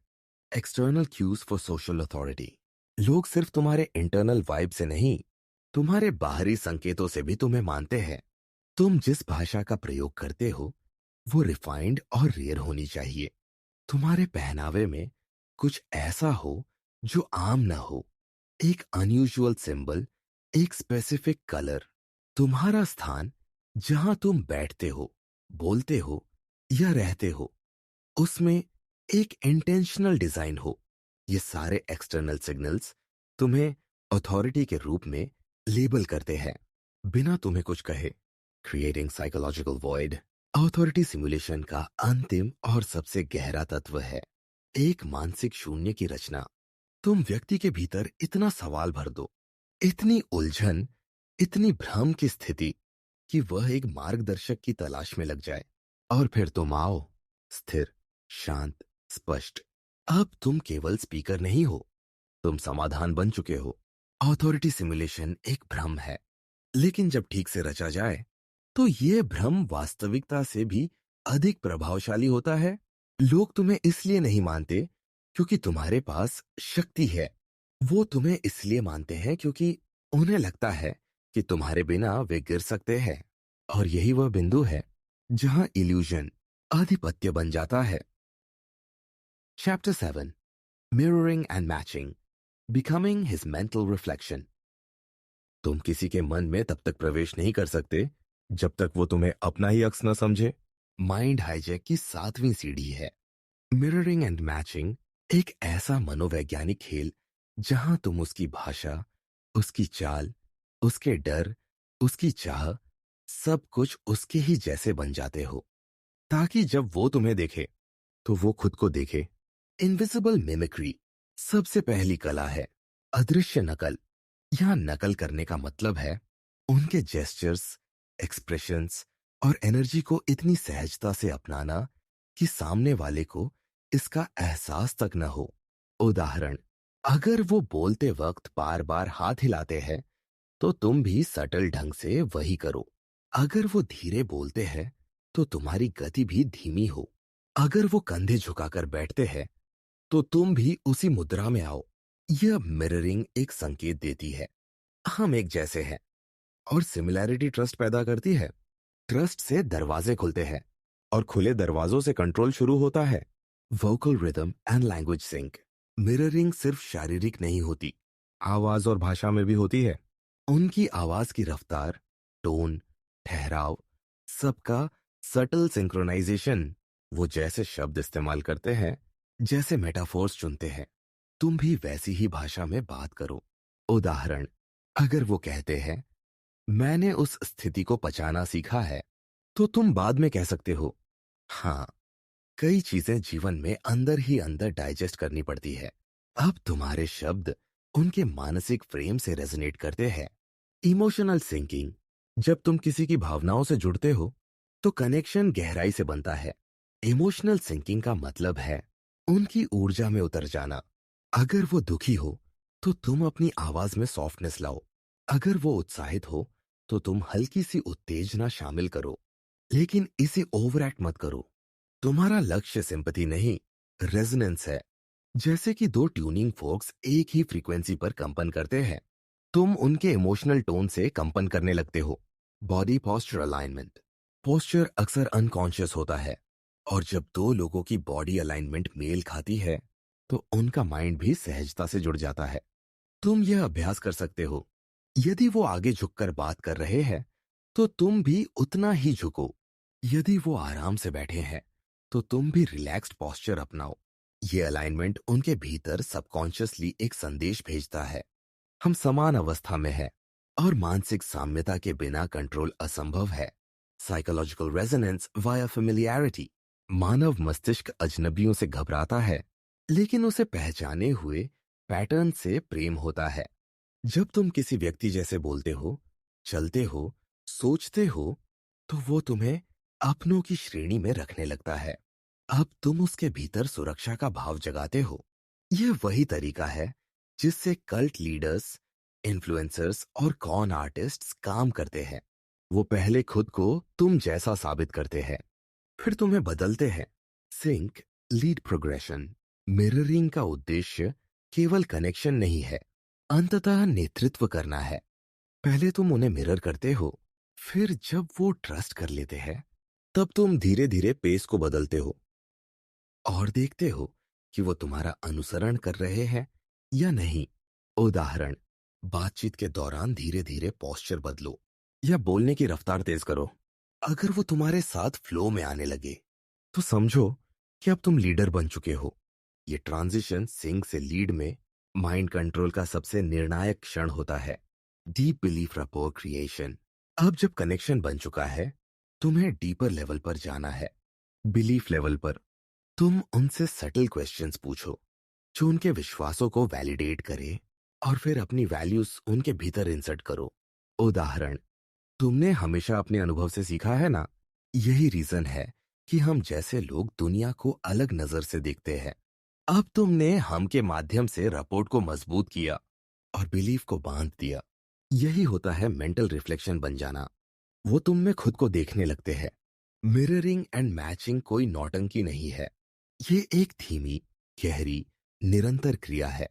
[SPEAKER 1] External cues for social authority. लोग सिर्फ तुम्हारे इंटरनल वाइब से नहीं, तुम्हारे बाहरी संकेतों से भी तुम्हें मानते हैं। तुम जिस भाषा का प्रयोग करते हो वो रिफाइंड और रेयर होनी चाहिए। तुम्हारे पहनावे में कुछ ऐसा हो जो आम ना हो, एक अनयूजुअल सिंबल, एक स्पेसिफिक कलर। तुम्हारा स्थान, जहां तुम बैठते हो, बोलते हो या रहते हो, उसमें एक इंटेंशनल डिजाइन हो। ये सारे एक्सटर्नल सिग्नल्स तुम्हें अथॉरिटी के रूप में लेबल करते हैं बिना तुम्हें कुछ कहे। Creating psychological void authority simulation का अंतिम और सबसे गहरा तत्व है, एक मानसिक शून्य की रचना। तुम व्यक्ति के भीतर इतना सवाल भर दो, इतनी उलझन, इतनी भ्रम की स्थिति कि वह एक मार्गदर्शक की तलाश में लग जाए। और फिर तुम आओ, स्थिर, शांत, स्पष्ट। अब तुम केवल स्पीकर नहीं हो, तुम समाधान बन चुके हो। ऑथोरिटी सिमुलेशन एक भ्रम है, लेकिन जब ठीक से रचा जाए तो ये भ्रम वास्तविकता से भी अधिक प्रभावशाली होता है। लोग तुम्हें इसलिए नहीं मानते क्योंकि तुम्हारे पास शक्ति है, वो तुम्हें इसलिए मानते हैं क्योंकि उन्हें लगता है कि तुम्हारे बिना वे गिर सकते हैं। और यही वह बिंदु है जहां इल्यूजन आधिपत्य बन जाता है। Chapter 7, mirroring and matching, becoming his mental reflection. तुम किसी के मन में तब तक प्रवेश नहीं कर सकते जब तक वो तुम्हें अपना ही अक्स न समझे। माइंड हाईजैक की 7वीं सीढ़ी है मिररिंग एंड मैचिंग, एक ऐसा मनोवैज्ञानिक खेल जहां तुम उसकी भाषा, उसकी चाल, उसके डर, उसकी चाह, सब कुछ उसके ही जैसे बन जाते हो, ताकि जब वो तुम्हें देखे तो वो खुद को देखे। इनविजिबल मिमिक्री सबसे पहली कला है, अदृश्य नकल। यहां नकल करने का मतलब है उनके जेस्चर्स, एक्सप्रेशंस और एनर्जी को इतनी सहजता से अपनाना कि सामने वाले को इसका एहसास तक न हो। उदाहरण, अगर वो बोलते वक्त बार बार हाथ हिलाते हैं तो तुम भी सटल ढंग से वही करो। अगर वो धीरे बोलते हैं तो तुम्हारी गति भी धीमी हो। अगर वो कंधे झुकाकर बैठते हैं तो तुम भी उसी मुद्रा में आओ। यह मिररिंग एक संकेत देती है, हम एक जैसे हैं। और सिमिलैरिटी ट्रस्ट पैदा करती है। ट्रस्ट से दरवाजे खुलते हैं और खुले दरवाजों से कंट्रोल शुरू होता है। Vocal rhythm and language sync. Mirroring सिर्फ शारीरिक नहीं होती, आवाज और भाषा में भी होती है। उनकी आवाज की रफ्तार, टोन, ठहराव, सबका सटल सिंक्रोनाइजेशन। वो जैसे शब्द इस्तेमाल करते हैं, जैसे मेटाफोर्स चुनते हैं, तुम भी वैसी ही भाषा में बात करो। उदाहरण, अगर वो कहते हैं मैंने उस स्थिति को पचाना सीखा है, तो तुम बाद में कह सकते हो हाँ, कई चीजें जीवन में अंदर ही अंदर डाइजेस्ट करनी पड़ती है। अब तुम्हारे शब्द उनके मानसिक फ्रेम से रेजोनेट करते हैं। इमोशनल सिंकिंग, जब तुम किसी की भावनाओं से जुड़ते हो तो कनेक्शन गहराई से बनता है। इमोशनल सिंकिंग का मतलब है उनकी ऊर्जा में उतर जाना। अगर वो दुखी हो तो तुम अपनी आवाज में सॉफ्टनेस लाओ। अगर वो उत्साहित हो तो तुम हल्की सी उत्तेजना शामिल करो, लेकिन इसे ओवर एक्ट मत करो। तुम्हारा लक्ष्य सिंपैथी नहीं, रेजोनेंस है। जैसे कि दो ट्यूनिंग फोर्क्स एक ही फ्रीक्वेंसी पर कंपन करते हैं, तुम उनके इमोशनल टोन से कंपन करने लगते हो। Body posture alignment. पोस्चर अक्सर अनकॉन्शियस होता है, और जब दो लोगों की बॉडी अलाइनमेंट मेल खाती है तो उनका माइंड भी सहजता से जुड़ जाता है। तुम यह अभ्यास कर सकते हो। यदि वो आगे झुककर बात कर रहे हैं तो तुम भी उतना ही झुको। यदि वो आराम से बैठे हैं तो तुम भी रिलैक्स्ड पोस्चर अपनाओ। ये अलाइनमेंट उनके भीतर सबकॉन्शियसली एक संदेश भेजता है, हम समान अवस्था में हैं और मानसिक साम्यता के बिना कंट्रोल असंभव है। Psychological resonance via familiarity. मानव मस्तिष्क अजनबियों से घबराता है, लेकिन उसे पहचाने हुए पैटर्न से प्रेम होता है। जब तुम किसी व्यक्ति जैसे बोलते हो, चलते हो, सोचते हो, तो वो तुम्हें अपनों की श्रेणी में रखने लगता है। अब तुम उसके भीतर सुरक्षा का भाव जगाते हो। यह वही तरीका है जिससे कल्ट लीडर्स, इन्फ्लुएंसर्स और कॉन आर्टिस्ट्स काम करते हैं। वो पहले खुद को तुम जैसा साबित करते हैं, फिर तुम्हें बदलते हैं। Sink, lead progression. मिररिंग का उद्देश्य केवल कनेक्शन नहीं है, अंततः नेतृत्व करना है। पहले तुम उन्हें मिरर करते हो, फिर जब वो ट्रस्ट कर लेते हैं, तब तुम धीरे धीरे पेस को बदलते हो और देखते हो कि वो तुम्हारा अनुसरण कर रहे हैं या नहीं। उदाहरण, बातचीत के दौरान धीरे धीरे पोस्चर बदलो या बोलने की रफ्तार तेज करो। अगर वो तुम्हारे साथ फ्लो में आने लगे, तो समझो कि अब तुम लीडर बन चुके हो। ये ट्रांजिशन सिंक से लीड में माइंड कंट्रोल का सबसे निर्णायक क्षण होता है। Deep belief rapport creation. अब जब कनेक्शन बन चुका है, तुम्हें डीपर लेवल पर जाना है। बिलीफ लेवल पर तुम उनसे सटल क्वेश्चंस पूछो जो उनके विश्वासों को वैलिडेट करे, और फिर अपनी वैल्यूज उनके भीतर इंसर्ट करो। उदाहरण, तुमने हमेशा अपने अनुभव से सीखा है ना, यही रीजन है कि हम जैसे लोग दुनिया को अलग नजर से देखते हैं। अब तुमने हम के माध्यम से रपोर्ट को मजबूत किया और बिलीफ को बांध दिया। यही होता है मेंटल रिफ्लेक्शन बन जाना। वो तुम में खुद को देखने लगते हैं। मिररिंग एंड मैचिंग कोई नौटंकी नहीं है, ये एक धीमी, गहरी, निरंतर क्रिया है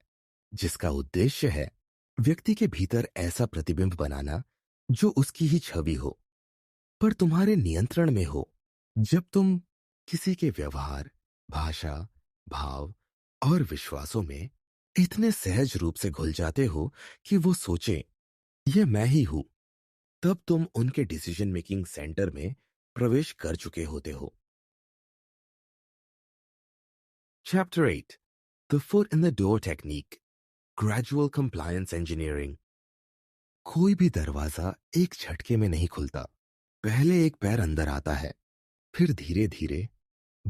[SPEAKER 1] जिसका उद्देश्य है व्यक्ति के भीतर ऐसा प्रतिबिंब बनाना जो उसकी ही छवि हो, पर तुम्हारे नियंत्रण में हो। जब तुम किसी के व्यवहार, भाषा, भाव और विश्वासों में इतने सहज रूप से घुल जाते हो कि वो सोचे ये मैं ही हूं, तब तुम उनके डिसीजन मेकिंग सेंटर में प्रवेश कर चुके होते हो। Chapter 8, the foot in the door technique, gradual compliance engineering. कोई भी दरवाजा एक झटके में नहीं खुलता। पहले एक पैर अंदर आता है, फिर धीरे धीरे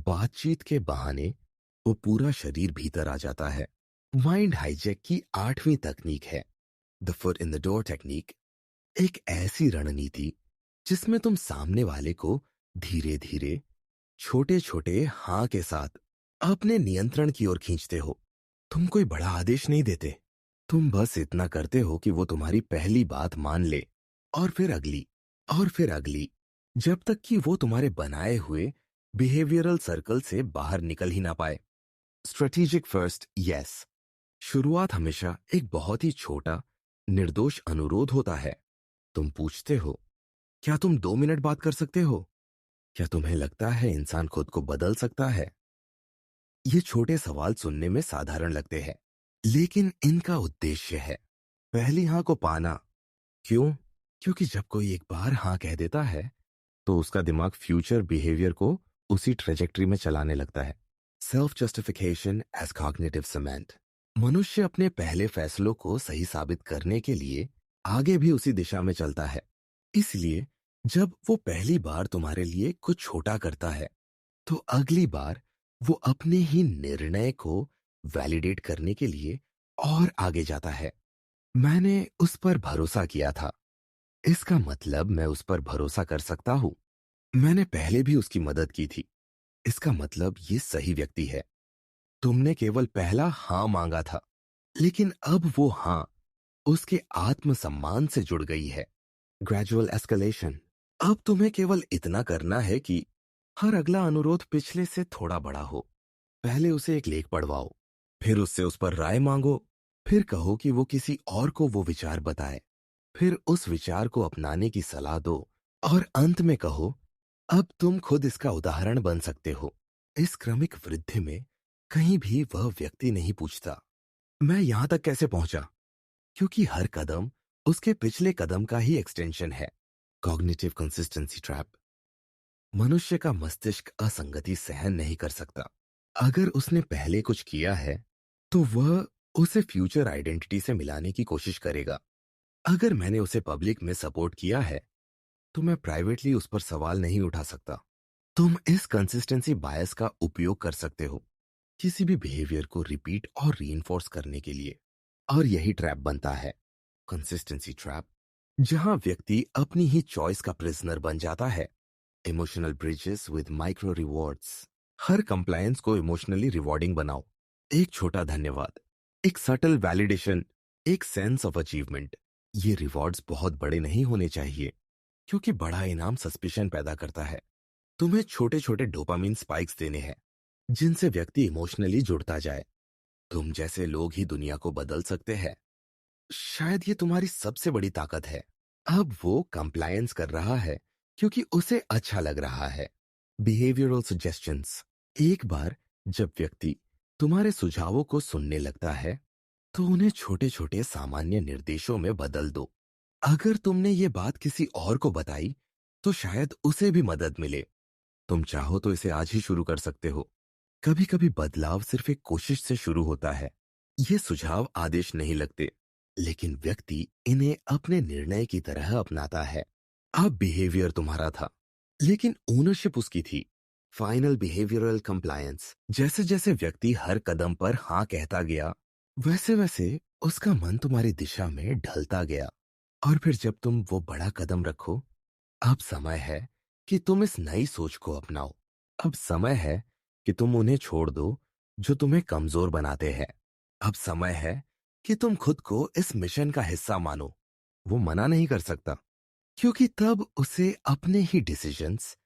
[SPEAKER 1] बातचीत के बहाने वो पूरा शरीर भीतर आ जाता है। माइंड हाईजैक की 8वीं तकनीक है the foot in the door technique. एक ऐसी रणनीति जिसमें तुम सामने वाले को धीरे धीरे, छोटे छोटे हाँ के साथ अपने नियंत्रण की ओर खींचते हो। तुम कोई बड़ा आदेश नहीं देते, तुम बस इतना करते हो कि वो तुम्हारी पहली बात मान ले, और फिर अगली, और फिर अगली, जब तक कि वो तुम्हारे बनाए हुए बिहेवियरल सर्कल से बाहर निकल ही ना पाए। Strategic first, yes. शुरुआत हमेशा एक बहुत ही छोटा, निर्दोष अनुरोध होता है। तुम पूछते हो, क्या तुम 2 मिनट बात कर सकते हो? क्या तुम्हें लगता है इंसान खुद को बदल सकता है? ये छोटे सवाल सुनने में साधारण लगते हैं, लेकिन इनका उद्देश्य है पहली हाँ को पाना। क्यों? क्योंकि जब कोई एक बार हाँ कह देता है, तो उसका दिमाग फ्यूचर बिहेवियर को उसी ट्रेजेक्ट्री में चलाने लगता है। Self justification as cognitive cement. मनुष्य अपने पहले फैसलों को सही साबित करने के लिए आगे भी उसी दिशा में चलता है। इसलिए जब वो पहली बार तुम्हारे लिए कुछ छोटा करता है, तो अगली बार वो अपने ही निर्णय को वैलिडेट करने के लिए और आगे जाता है। मैंने उस पर भरोसा किया था, इसका मतलब मैं उस पर भरोसा कर सकता हूं। मैंने पहले भी उसकी मदद की थी, इसका मतलब ये सही व्यक्ति है। तुमने केवल पहला हाँ मांगा था, लेकिन अब वो हाँ उसके आत्मसम्मान से जुड़ गई है। Gradual escalation. अब तुम्हें केवल इतना करना है कि हर अगला अनुरोध पिछले से थोड़ा बड़ा हो। पहले उसे एक लेख पढ़वाओ, फिर उससे उस पर राय मांगो, फिर कहो कि वो किसी और को वो विचार बताए, फिर उस विचार को अपनाने की सलाह दो, और अंत में कहो अब तुम खुद इसका उदाहरण बन सकते हो। इस क्रमिक वृद्धि में कहीं भी वह व्यक्ति नहीं पूछता मैं यहां तक कैसे पहुंचा, क्योंकि हर कदम उसके पिछले कदम का ही एक्सटेंशन है। Cognitive consistency trap. मनुष्य का मस्तिष्क असंगति सहन नहीं कर सकता। अगर उसने पहले कुछ किया है, तो वह उसे फ्यूचर आइडेंटिटी से मिलाने की कोशिश करेगा। अगर मैंने उसे पब्लिक में सपोर्ट किया है, तो मैं प्राइवेटली उस पर सवाल नहीं उठा सकता। तुम इस कंसिस्टेंसी बायस का उपयोग कर सकते हो किसी भी बिहेवियर को रिपीट और रीइंफोर्स करने के लिए, और यही ट्रैप बनता है कंसिस्टेंसी ट्रैप, जहां व्यक्ति अपनी ही चॉइस का प्रिजनर बन जाता है। Emotional bridges with micro rewards. Her compliance को इमोशनली रिवॉर्डिंग बनाओ। एक छोटा धन्यवाद, एक सटल वैलिडेशन, एक सेंस ऑफ अचीवमेंट। ये रिवॉर्ड्स बहुत बड़े नहीं होने चाहिए, क्योंकि बड़ा इनाम सस्पिशन पैदा करता है। तुम्हें छोटे छोटे डोपामिन स्पाइक्स देने हैं जिनसे व्यक्ति इमोशनली जुड़ता जाए। तुम जैसे लोग ही दुनिया को बदल सकते हैं। शायद ये तुम्हारी सबसे बड़ी ताकत है। अब वो कंप्लायंस कर रहा है क्योंकि उसे अच्छा लग रहा है। Behavioural suggestions. एक बार जब व्यक्ति तुम्हारे सुझावों को सुनने लगता है तो उन्हें छोटे छोटे सामान्य निर्देशों में बदल दो। अगर तुमने ये बात किसी और को बताई तो शायद उसे भी मदद मिले। तुम चाहो तो इसे आज ही शुरू कर सकते हो। कभी कभी बदलाव सिर्फ एक कोशिश से शुरू होता है। ये सुझाव आदेश नहीं लगते, लेकिन व्यक्ति इन्हें अपने निर्णय की तरह अपनाता है। अब बिहेवियर तुम्हारा था, लेकिन ओनरशिप उसकी थी। Final behavioural compliance. जैसे जैसे व्यक्ति हर कदम पर हाँ कहता गया, वैसे वैसे उसका मन तुम्हारी दिशा में ढलता गया। और फिर जब तुम वो बड़ा कदम रखो, अब समय है कि तुम इस नई सोच को अपनाओ। अब समय है कि तुम उन्हें छोड़ दो जो तुम्हें कमजोर बनाते हैं। अब समय है कि तुम खुद को इस मिशन का हिस्सा मानो। वो मना नहीं कर सकता, क्योंकि तब उसे अपने ही डिसीजंस,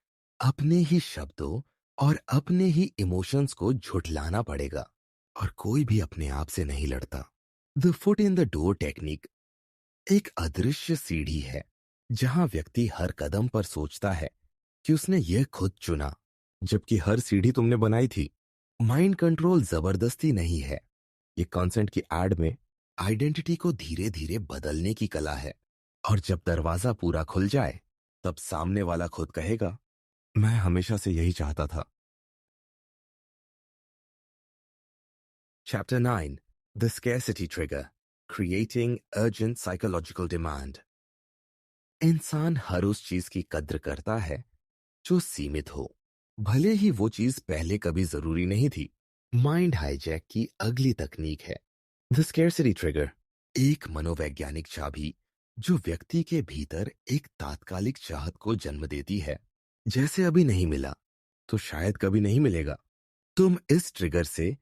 [SPEAKER 1] अपने ही शब्दों और अपने ही इमोशंस को झुठलाना पड़ेगा। और कोई भी अपने आप से नहीं लड़ता। The foot in the door technique एक अदृश्य सीढ़ी है जहां व्यक्ति हर कदम पर सोचता है कि उसने यह खुद चुना, जबकि हर सीढ़ी तुमने बनाई थी। माइंड कंट्रोल जबरदस्ती नहीं है। ये कॉन्सेंट की एड में आइडेंटिटी को धीरे धीरे बदलने की कला है। और जब दरवाजा पूरा खुल जाए, तब सामने वाला खुद कहेगा, मैं हमेशा से यही चाहता था। Chapter 9, the scarcity trigger, creating urgent psychological demand. इंसान हर उस चीज की कद्र करता है जो सीमित हो, भले ही वो चीज पहले कभी जरूरी नहीं थी। माइंड हाईजैक की अगली तकनीक है द स्कैरसिटी ट्रिगर, एक मनोवैज्ञानिक चाबी जो व्यक्ति के भीतर एक तात्कालिक चाहत को जन्म देती है। जैसे अभी नहीं मिला तो शायद कभी नहीं मिलेगा। तुम इस ट्रिगर से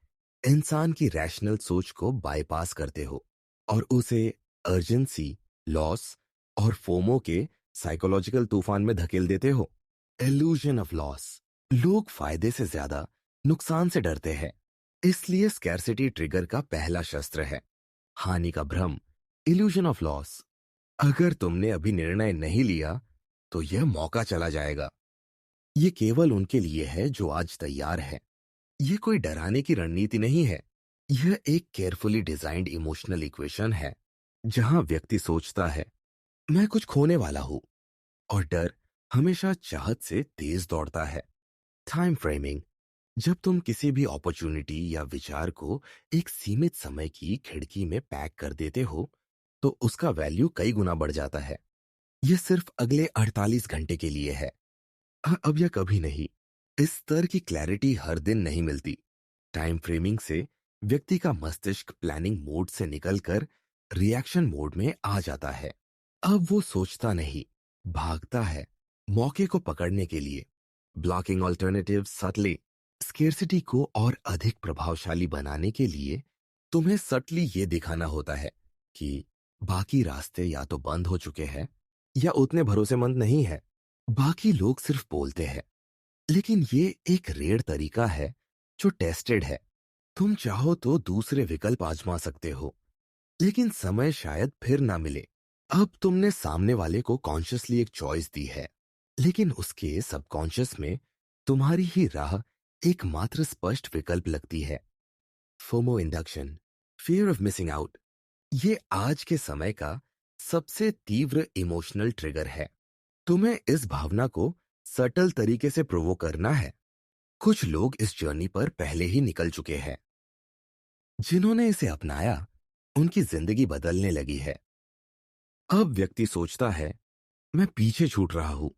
[SPEAKER 1] इंसान की रैशनल सोच को बाईपास करते हो और उसे अर्जेंसी, लॉस और फोमो के साइकोलॉजिकल तूफान में धकेल देते हो। Illusion of loss. लोग फायदे से ज्यादा नुकसान से डरते हैं, इसलिए स्कैरसिटी ट्रिगर का पहला शस्त्र है हानि का भ्रम, इल्यूजन ऑफ लॉस। अगर तुमने अभी निर्णय नहीं लिया तो यह मौका चला जाएगा। ये केवल उनके लिए है जो आज तैयार है। ये कोई डराने की रणनीति नहीं है। यह एक केयरफुली डिजाइंड इमोशनल इक्वेशन है जहां व्यक्ति सोचता है, मैं कुछ खोने वाला हूं, और डर हमेशा चाहत से तेज दौड़ता है। Time framing. जब तुम किसी भी अपॉर्चुनिटी या विचार को एक सीमित समय की खिड़की में पैक कर देते हो, तो उसका वैल्यू कई गुना बढ़ जाता है। यह सिर्फ अगले 48 घंटे के लिए है, अब या कभी नहीं। इस स्तर की क्लैरिटी हर दिन नहीं मिलती। टाइम फ्रेमिंग से व्यक्ति का मस्तिष्क प्लानिंग मोड से निकलकर रिएक्शन मोड में आ जाता है। अब वो सोचता नहीं, भागता है मौके को पकड़ने के लिए। Blocking alternative subtly. स्केर्सिटी को और अधिक प्रभावशाली बनाने के लिए तुम्हें सटली ये दिखाना होता है कि बाकी रास्ते या तो बंद हो चुके हैं या उतने भरोसेमंद नहीं है। बाकी लोग सिर्फ बोलते हैं, लेकिन ये एक रेयर तरीका है जो टेस्टेड है। तुम चाहो तो दूसरे विकल्प आजमा सकते हो, लेकिन समय शायद फिर ना मिले। अब तुमने सामने वाले को कॉन्शियसली एक चॉइस दी है, लेकिन उसके सबकॉन्शियस में तुम्हारी ही राह एकमात्र स्पष्ट विकल्प लगती है। FOMO induction, fear of missing out. ये आज के समय का सबसे तीव्र इमोशनल ट्रिगर है। तुम्हें इस भावना को सटल तरीके से प्रोवोक करना है। कुछ लोग इस जर्नी पर पहले ही निकल चुके हैं। जिन्होंने इसे अपनाया, उनकी जिंदगी बदलने लगी है। अब व्यक्ति सोचता है, मैं पीछे छूट रहा हूं,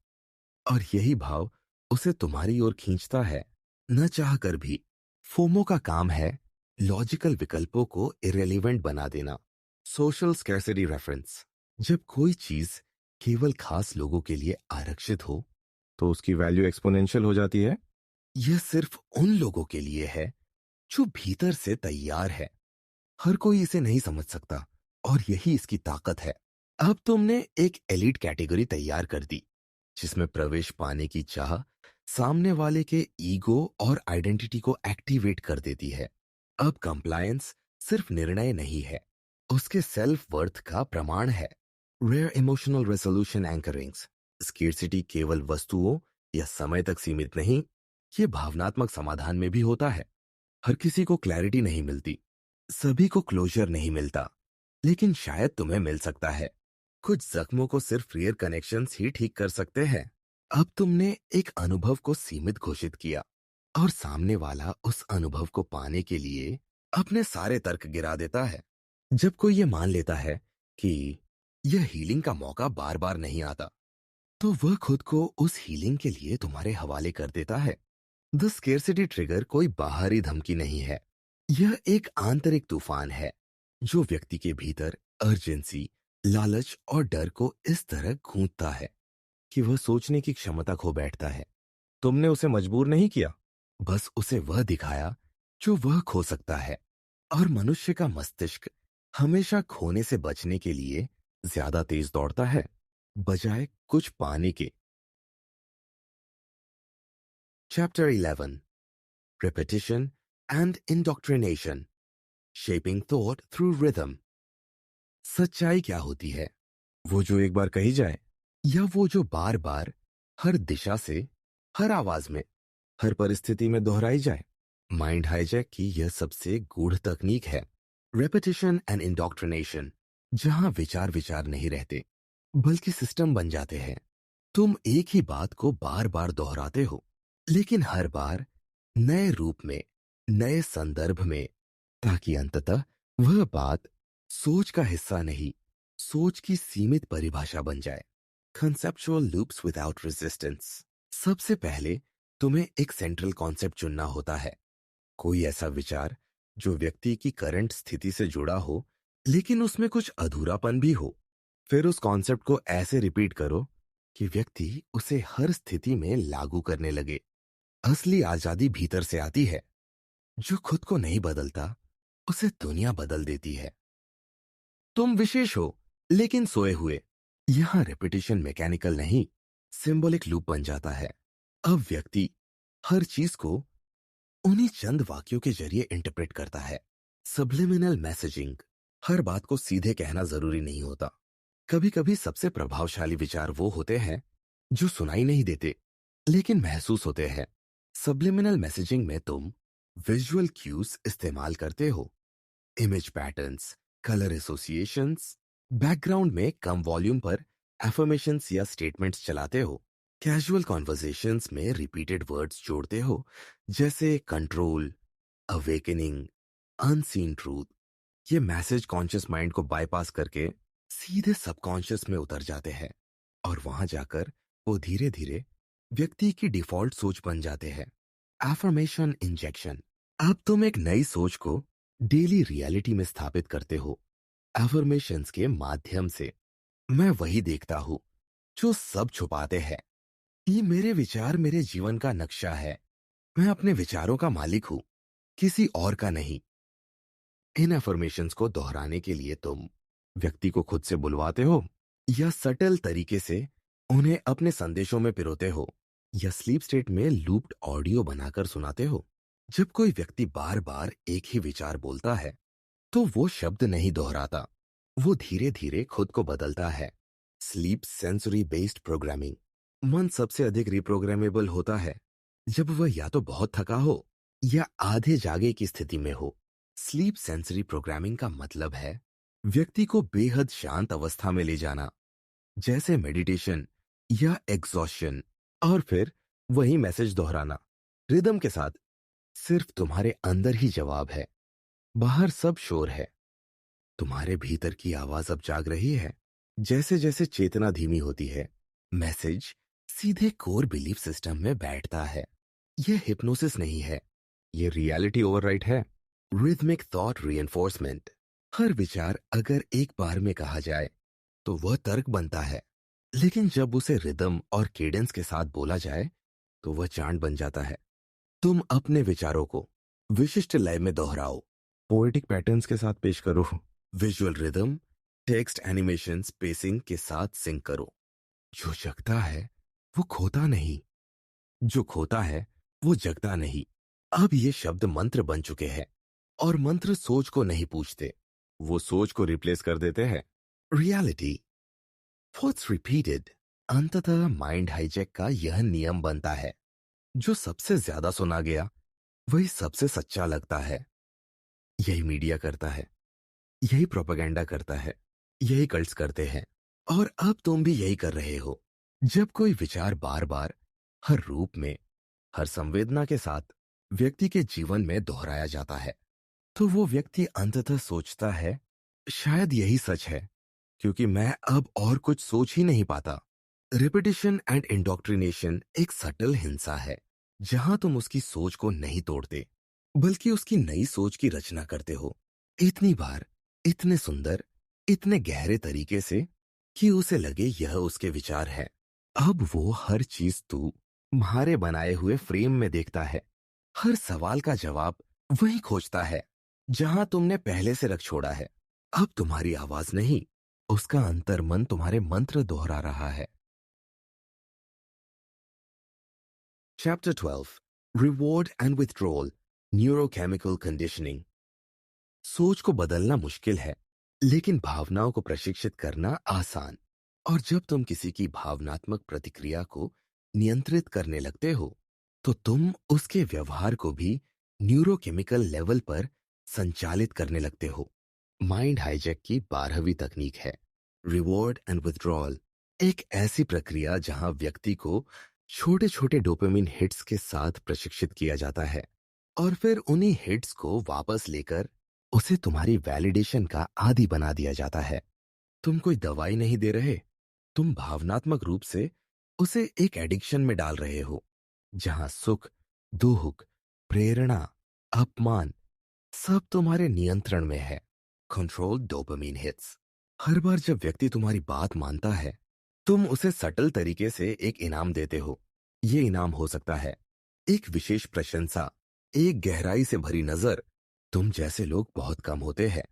[SPEAKER 1] और यही भाव उसे तुम्हारी ओर खींचता है, न चाह कर भी। फोमो का काम है लॉजिकल विकल्पों को इरेलीवेंट बना देना। Social scarcity reference. जब कोई चीज केवल खास लोगों के लिए आरक्षित हो, तो उसकी वैल्यू एक्सपोनेंशियल हो जाती है। यह सिर्फ उन लोगों के लिए है जो भीतर से तैयार है। हर कोई इसे नहीं समझ सकता, और यही इसकी ताकत है। अब तुमने एक एलिट कैटेगरी तैयार कर दी, जिसमें प्रवेश पाने की चाह सामने वाले के ईगो और आइडेंटिटी को एक्टिवेट कर देती है। अब कंप्लायंस सिर्फ निर्णय नहीं है, उसके सेल्फ वर्थ का प्रमाण है। रेयर इमोशनल रेजोल्यूशन एंकरिंग्स, स्केर्सिटी केवल वस्तुओं या समय तक सीमित नहीं, ये भावनात्मक समाधान में भी होता है। हर किसी को क्लैरिटी नहीं मिलती, सभी को क्लोजर नहीं मिलता, लेकिन शायद तुम्हें मिल सकता है। कुछ जख्मों को सिर्फ रियर कनेक्शंस ही ठीक कर सकते हैं। अब तुमने एक अनुभव को सीमित घोषित किया और सामने वाला उस अनुभव को पाने के लिए अपने सारे तर्क गिरा देता है। जब कोई ये मान लेता है कि यह हीलिंग का मौका बार बार नहीं आता, तो वह खुद को उस हीलिंग के लिए तुम्हारे हवाले कर देता है। द स्केर्सिटी ट्रिगर कोई बाहरी धमकी नहीं है, यह एक आंतरिक तूफान है जो व्यक्ति के भीतर अर्जेंसी, लालच और डर को इस तरह गूंथता है कि वह सोचने की क्षमता खो बैठता है। तुमने उसे मजबूर नहीं किया, बस उसे वह दिखाया जो वह खो सकता है। और मनुष्य का मस्तिष्क हमेशा खोने से बचने के लिए ज्यादा तेज दौड़ता है बजाय कुछ पाने के। Chapter 11, Repetition and Indoctrination, Shaping Thought Through Rhythm। सच्चाई क्या होती है? वो जो एक बार कही जाए, या वो जो बार बार हर दिशा से, हर आवाज में, हर परिस्थिति में दोहराई जाए? माइंड हाईजैक की यह सबसे गूढ़ तकनीक है, रेपिटेशन एंड इंडोक्ट्रिनेशन, जहां विचार विचार नहीं रहते बल्कि सिस्टम बन जाते हैं। तुम एक ही बात को बार बार दोहराते हो, लेकिन हर बार नए रूप में, नए संदर्भ में, ताकि अंततः वह बात सोच का हिस्सा नहीं, सोच की सीमित परिभाषा बन जाए। Conceptual loops without resistance. सबसे पहले तुम्हें एक सेंट्रल कॉन्सेप्ट चुनना होता है, कोई ऐसा विचार जो व्यक्ति की करंट स्थिति से जुड़ा हो लेकिन उसमें कुछ अधूरापन भी हो। फिर उस कॉन्सेप्ट को ऐसे रिपीट करो कि व्यक्ति उसे हर स्थिति में लागू करने लगे। असली आजादी भीतर से आती है। जो खुद को नहीं बदलता, उसे दुनिया बदल देती है। तुम विशेष हो लेकिन सोए हुए। यहां रेपिटेशन मैकेनिकल नहीं, सिंबॉलिक लूप बन जाता है। अब व्यक्ति हर चीज को उन्हीं चंद वाक्यों के जरिए इंटरप्रेट करता है। Subliminal messaging. हर बात को सीधे कहना जरूरी नहीं होता। कभी कभी सबसे प्रभावशाली विचार वो होते हैं जो सुनाई नहीं देते लेकिन महसूस होते हैं। सब्लिमिनल मैसेजिंग में तुम विजुअल क्यूज इस्तेमाल करते हो, image patterns, colour associations, background में कम वॉल्यूम पर एफर्मेशंस या स्टेटमेंट्स चलाते हो, कैजुअल कॉन्वर्सेशंस में रिपीटेड वर्ड्स जोड़ते हो जैसे कंट्रोल, अवेकनिंग, अनसीन ट्रूथ। ये मैसेज कॉन्शियस माइंड को बाईपास करके सीधे सबकॉन्शियस में उतर जाते हैं और वहां जाकर वो धीरे धीरे व्यक्ति की डिफॉल्ट सोच बन जाते हैं। Affirmation injection. अब तुम एक नई सोच को डेली रियलिटी में स्थापित करते हो एफर्मेशंस के माध्यम से। मैं वही देखता हूं जो सब छुपाते हैं। ये मेरे विचार मेरे जीवन का नक्शा है। मैं अपने विचारों का मालिक हूं, किसी और का नहीं। इन एफर्मेशंस को दोहराने के लिए तुम व्यक्ति को खुद से बुलवाते हो या सटल तरीके से उन्हें अपने संदेशों में पिरोते हो या स्लीप स्टेट में लूप्ड ऑडियो बनाकर सुनाते हो। जब कोई व्यक्ति बार बार एक ही विचार बोलता है तो वो शब्द नहीं दोहराता, वो धीरे धीरे खुद को बदलता है। Sleep sensory based programming. मन सबसे अधिक रिप्रोग्रामेबल होता है जब वह या तो बहुत थका हो या आधे जागे की स्थिति में हो। स्लीप सेंसरी प्रोग्रामिंग का मतलब है व्यक्ति को बेहद शांत अवस्था में ले जाना, जैसे मेडिटेशन या एग्जॉशन, और फिर वही मैसेज दोहराना रिदम के साथ। सिर्फ तुम्हारे अंदर ही जवाब है, बाहर सब शोर है। तुम्हारे भीतर की आवाज अब जाग रही है। जैसे जैसे चेतना धीमी होती है, मैसेज सीधे कोर बिलीफ सिस्टम में बैठता है। यह हिप्नोसिस नहीं है, यह रियलिटी ओवरराइट है। Rhythmic thought reinforcement. हर विचार अगर एक बार में कहा जाए तो वह तर्क बनता है, लेकिन जब उसे रिदम और केडेंस के साथ बोला जाए तो वह चांट बन जाता है। तुम अपने विचारों को विशिष्ट लय में दोहराओ, पोएटिक पैटर्न्स के साथ पेश करो, visual rhythm, text, animation, spacing के साथ सिंक करो। जो जगता है वो खोता नहीं। जो खोता है वो जगता नहीं। अब ये शब्द मंत्र बन चुके हैं और मंत्र सोच को नहीं पूछते, वो सोच को रिप्लेस कर देते हैं। Reality thoughts repeated. अंततः माइंड हाईजैक का यह नियम बनता है। जो सबसे ज्यादा सुना गया वही सबसे सच्चा लगता है। यही मीडिया करता है, यही प्रोपेगेंडा करता है, यही कल्ट्स करते हैं। और अब तुम भी यही कर रहे हो। जब कोई विचार बार बार, हर रूप में, हर संवेदना के साथ व्यक्ति के जीवन में दोहराया जाता है, तो वो व्यक्ति अंततः सोचता है, शायद यही सच है, क्योंकि मैं अब और कुछ सोच ही नहीं पाता। रिपीटिशन एंड इंडोक्ट्रिनेशन एक सटल हिंसा है, जहां तुम उसकी सोच को नहीं तोड़ते, बल्कि उसकी नई सोच की रचना करते हो। इतनी बार, इतने सुंदर, इतने गहरे तरीके से कि उसे लगे यह उसके विचार है। अब वो हर चीज तुम्हारे बनाए हुए फ्रेम में देखता है। हर सवाल का जवाब वही खोजता है जहां तुमने पहले से रख छोड़ा है। अब तुम्हारी आवाज नहीं, उसका अंतर्मन तुम्हारे मंत्र दोहरा रहा है। Chapter 12 reward and withdrawal neurochemical conditioning. सोच को बदलना मुश्किल है, लेकिन भावनाओं को प्रशिक्षित करना आसान। और जब तुम किसी की भावनात्मक प्रतिक्रिया को नियंत्रित करने लगते हो, तो तुम उसके व्यवहार को भी न्यूरोकेमिकल लेवल पर संचालित करने लगते हो। माइंड हाईजैक की 12वीं तकनीक है रिवॉर्ड एंड विथड्रॉल। एक ऐसी प्रक्रिया जहां व्यक्ति को छोटे छोटे डोपामिन हिट्स के साथ प्रशिक्षित किया जाता है और फिर उन्हीं हिट्स को वापस लेकर उसे तुम्हारी वैलिडेशन का आदी बना दिया जाता है। तुम कोई दवाई नहीं दे रहे, तुम भावनात्मक रूप से उसे एक एडिक्शन में डाल रहे हो, जहां सुख, दुख, प्रेरणा, अपमान सब तुम्हारे नियंत्रण में है। Control dopamine hits. हर बार जब व्यक्ति तुम्हारी बात मानता है, तुम उसे सटल तरीके से एक इनाम देते हो। ये इनाम हो सकता है एक विशेष प्रशंसा, एक गहराई से भरी नजर, तुम जैसे लोग बहुत कम होते हैं